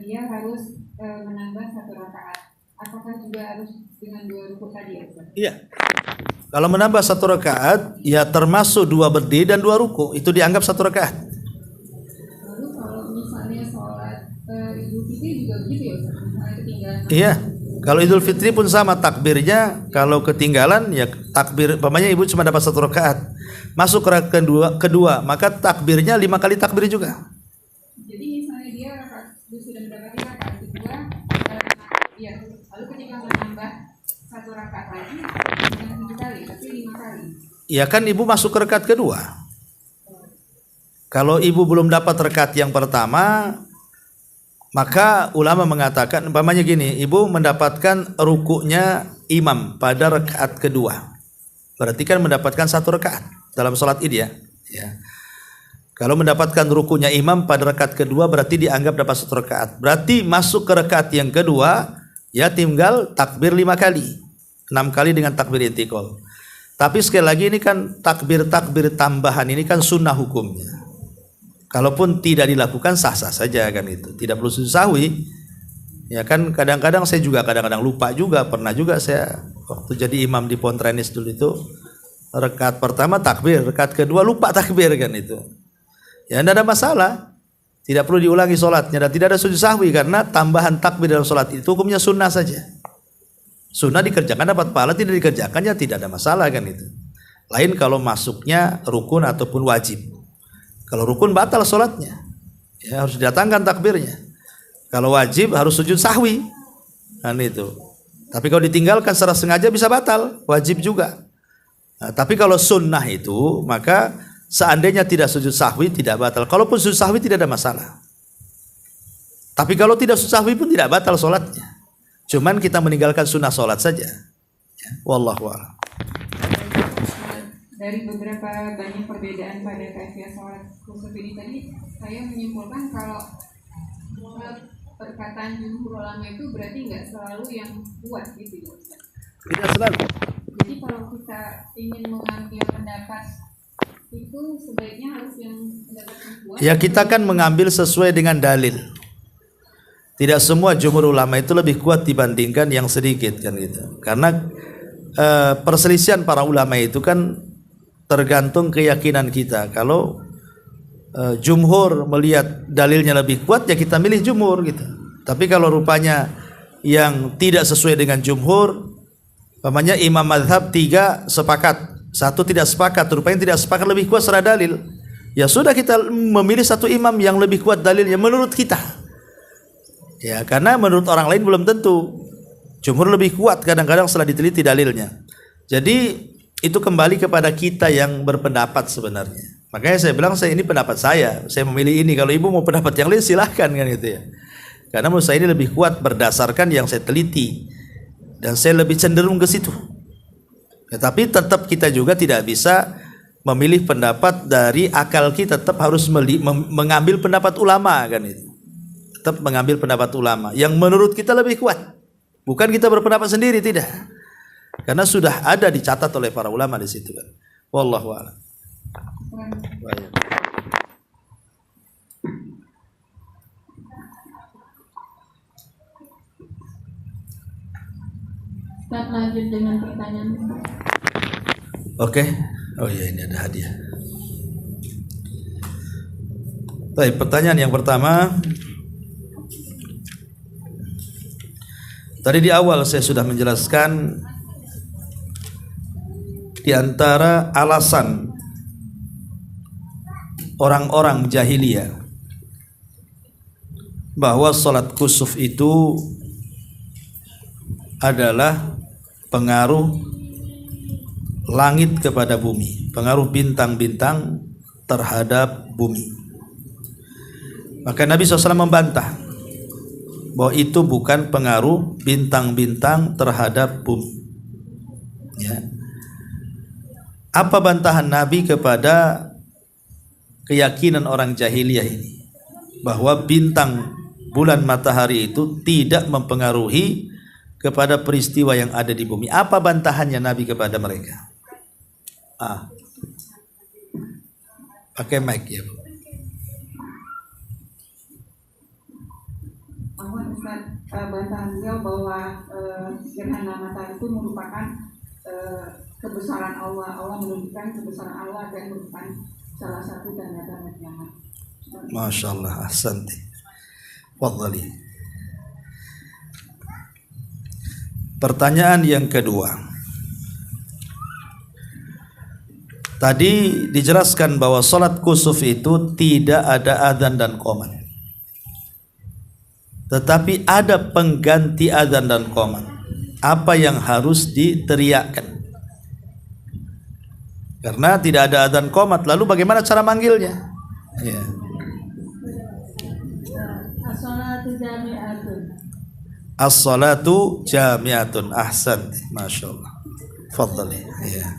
dia harus menambah 1 rakaat. Apakah juga harus dengan 2 ruku tadi ya? Iya. Kalau menambah 1 rakaat, ya termasuk 2 berdiri dan 2 ruku, itu dianggap 1 rakaat. Lalu kalau misalnya sholat Idul Fitri juga begitu ya? Misalnya ketinggalan. Iya. Kalau Idul Fitri pun sama takbirnya. Kalau ketinggalan ya takbir, umpamanya ibu cuma dapat 1 rakaat, masuk rakaat kedua, maka takbirnya 5 kali takbir juga. Jadi misalnya dia sudah mendapati rakaat kedua, ya, lalu ketika menambah 1 rakaat lagi, bukan 7 kali, tapi 5 kali. Ya kan ibu masuk ke rakaat kedua. Kalau ibu belum dapat rakaat yang pertama, Maka ulama mengatakan umpamanya gini, ibu mendapatkan rukuknya imam pada rakaat kedua, berarti kan mendapatkan 1 rakaat dalam sholat id ya. Kalau mendapatkan rukuknya imam pada rakaat kedua berarti dianggap dapat 1 rakaat. Berarti masuk ke rakaat yang kedua ya tinggal takbir 5 kali, 6 kali dengan takbir intikal. Tapi sekali lagi ini kan takbir tambahan ini kan sunnah hukumnya. Kalaupun tidak dilakukan sah-sah saja kan itu, tidak perlu sujud sahwi. Ya kan kadang-kadang saya juga kadang-kadang lupa juga, pernah juga saya waktu jadi imam di Pontrenis dulu itu rakaat pertama takbir, rakaat kedua lupa takbir kan itu. Ya tidak ada masalah, tidak perlu diulangi sholatnya dan tidak ada sujud sahwi karena tambahan takbir dalam sholat itu hukumnya sunnah saja. Sunnah dikerjakan dapat pahala, tidak dikerjakan ya tidak ada masalah kan itu. Lain kalau masuknya rukun ataupun wajib. Kalau rukun batal sholatnya, ya harus didatangkan takbirnya. Kalau wajib harus sujud sahwi, kan itu. Tapi kalau ditinggalkan secara sengaja bisa batal, wajib juga. Nah, tapi kalau sunnah itu maka seandainya tidak sujud sahwi tidak batal. Kalaupun sujud sahwi tidak ada masalah. Tapi kalau tidak sujud sahwi pun tidak batal sholatnya. Cuman kita meninggalkan sunnah sholat saja. Ya, wallahu a'lam. Dari beberapa banyak perbedaan pada kaifiah sholat kusuf ini tadi, saya menyimpulkan kalau perkataan jumhur ulama itu berarti nggak selalu yang kuat gitu ya Ustaz. Tidak selalu. Jadi kalau kita ingin mengambil pendapat itu sebaiknya harus yang pendapat yang kuat. Ya kita kan mengambil sesuai dengan dalil. Tidak semua jumhur ulama itu lebih kuat dibandingkan yang sedikit kan gitu. Karena perselisihan para ulama itu kan tergantung keyakinan kita. Kalau jumhur melihat dalilnya lebih kuat ya kita milih jumhur gitu. Tapi kalau rupanya yang tidak sesuai dengan jumhur, umpamanya imam mazhab 3 sepakat, 1 tidak sepakat, rupanya tidak sepakat lebih kuat secara dalil, ya sudah kita memilih 1 imam yang lebih kuat dalilnya menurut kita. Ya karena menurut orang lain belum tentu. Jumhur lebih kuat kadang-kadang setelah diteliti dalilnya. Jadi itu kembali kepada kita yang berpendapat sebenarnya. Makanya saya bilang ini pendapat saya memilih ini. Kalau ibu mau pendapat yang lain silahkan kan gitu ya. Karena menurut saya ini lebih kuat berdasarkan yang saya teliti dan saya lebih cenderung ke situ. Ya, tapi tetap kita juga tidak bisa memilih pendapat dari akal kita, tetap harus mengambil pendapat ulama kan itu. Tetap mengambil pendapat ulama yang menurut kita lebih kuat. Bukan kita berpendapat sendiri, tidak. Karena sudah ada dicatat oleh para ulama di situ kan. Wallahu a'lam. Baik. Ustaz lanjut dengan pertanyaan. Oke. Oh iya ini ada hadiah. Baik, pertanyaan yang pertama. Tadi di awal saya sudah menjelaskan di antara alasan orang-orang jahiliyah bahwa salat kusuf itu adalah pengaruh langit kepada bumi, pengaruh bintang-bintang terhadap bumi. Maka Nabi SAW membantah bahwa itu bukan pengaruh bintang-bintang terhadap bumi. Ya. Apa bantahan Nabi kepada keyakinan orang jahiliyah ini? Bahwa bintang, bulan, matahari itu tidak mempengaruhi kepada peristiwa yang ada di bumi. Apa bantahannya Nabi kepada mereka? Pakai mic ya Bu. Bantahan beliau bahwa gerhana matahari itu merupakan kebesaran Allah. Allah menunjukkan kebesaran Allah dan merupakan salah satu tanda-tanda kiamat. Masya Allah, ahsanti. Fadhali. Pertanyaan yang kedua. Tadi dijelaskan bahwa salat kusuf itu tidak ada adzan dan qomat. Tetapi ada pengganti adzan dan qomat. Apa yang harus diteriakkan? Karena tidak ada adzan qomat, lalu bagaimana cara manggilnya? Ya. As-salatu As-salatu jami'atun. Ahsan. Masyaallah. Fadhali. Ya.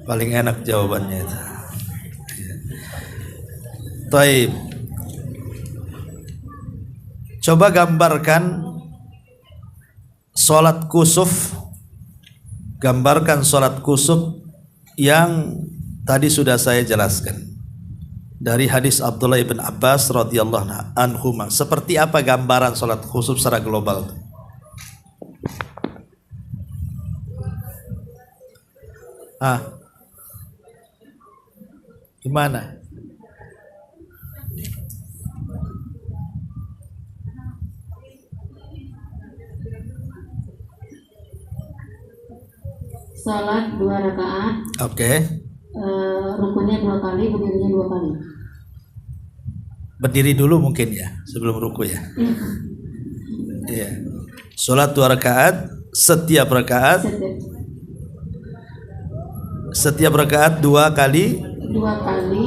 Paling enak jawabannya itu. Ya. Taib. Coba gambarkan salat kusuf. Gambarkan salat kusuf yang tadi sudah saya jelaskan. Dari hadis Abdullah ibn Abbas radhiyallahu anhuma. Seperti apa gambaran salat khusuf secara global? Gimana? Salat 2 rakaat. Oke. Rukunya 2 kali, berdirinya 2 kali. Berdiri dulu mungkin ya sebelum ruku ya. Iya. Salat 2 rakaat, setiap rakaat 2 kali. 2 kali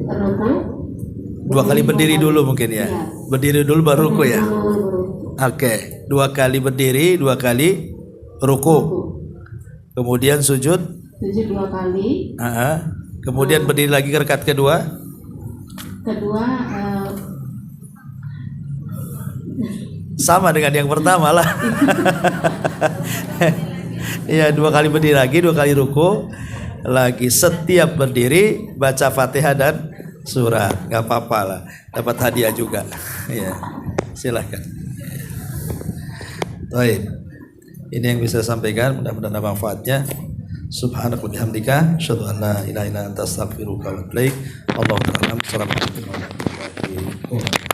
ruku. 2 kali berdiri dulu mungkin ya. Berdiri dulu baru ruku ya. Oke. 2 kali berdiri, 2 kali ruku. Kemudian sujud 2 kali. Kemudian berdiri lagi ke rakaat kedua. Sama dengan yang pertama lah. Iya, 2 kali berdiri lagi, 2 kali ruku lagi. Setiap berdiri baca Fatihah dan surat. Gak apa-apa lah, dapat hadiah juga. Ya, silahkan. Baik. Ini yang bisa saya sampaikan, mudah-mudahan ada manfaatnya. Subhanaka wa bihamdika, asyhadu an la ilaha illa anta, astaghfiruka wa atubu ilaik. Allahu ta'ala. Assalamualaikum warahmatullahi wabarakatuh.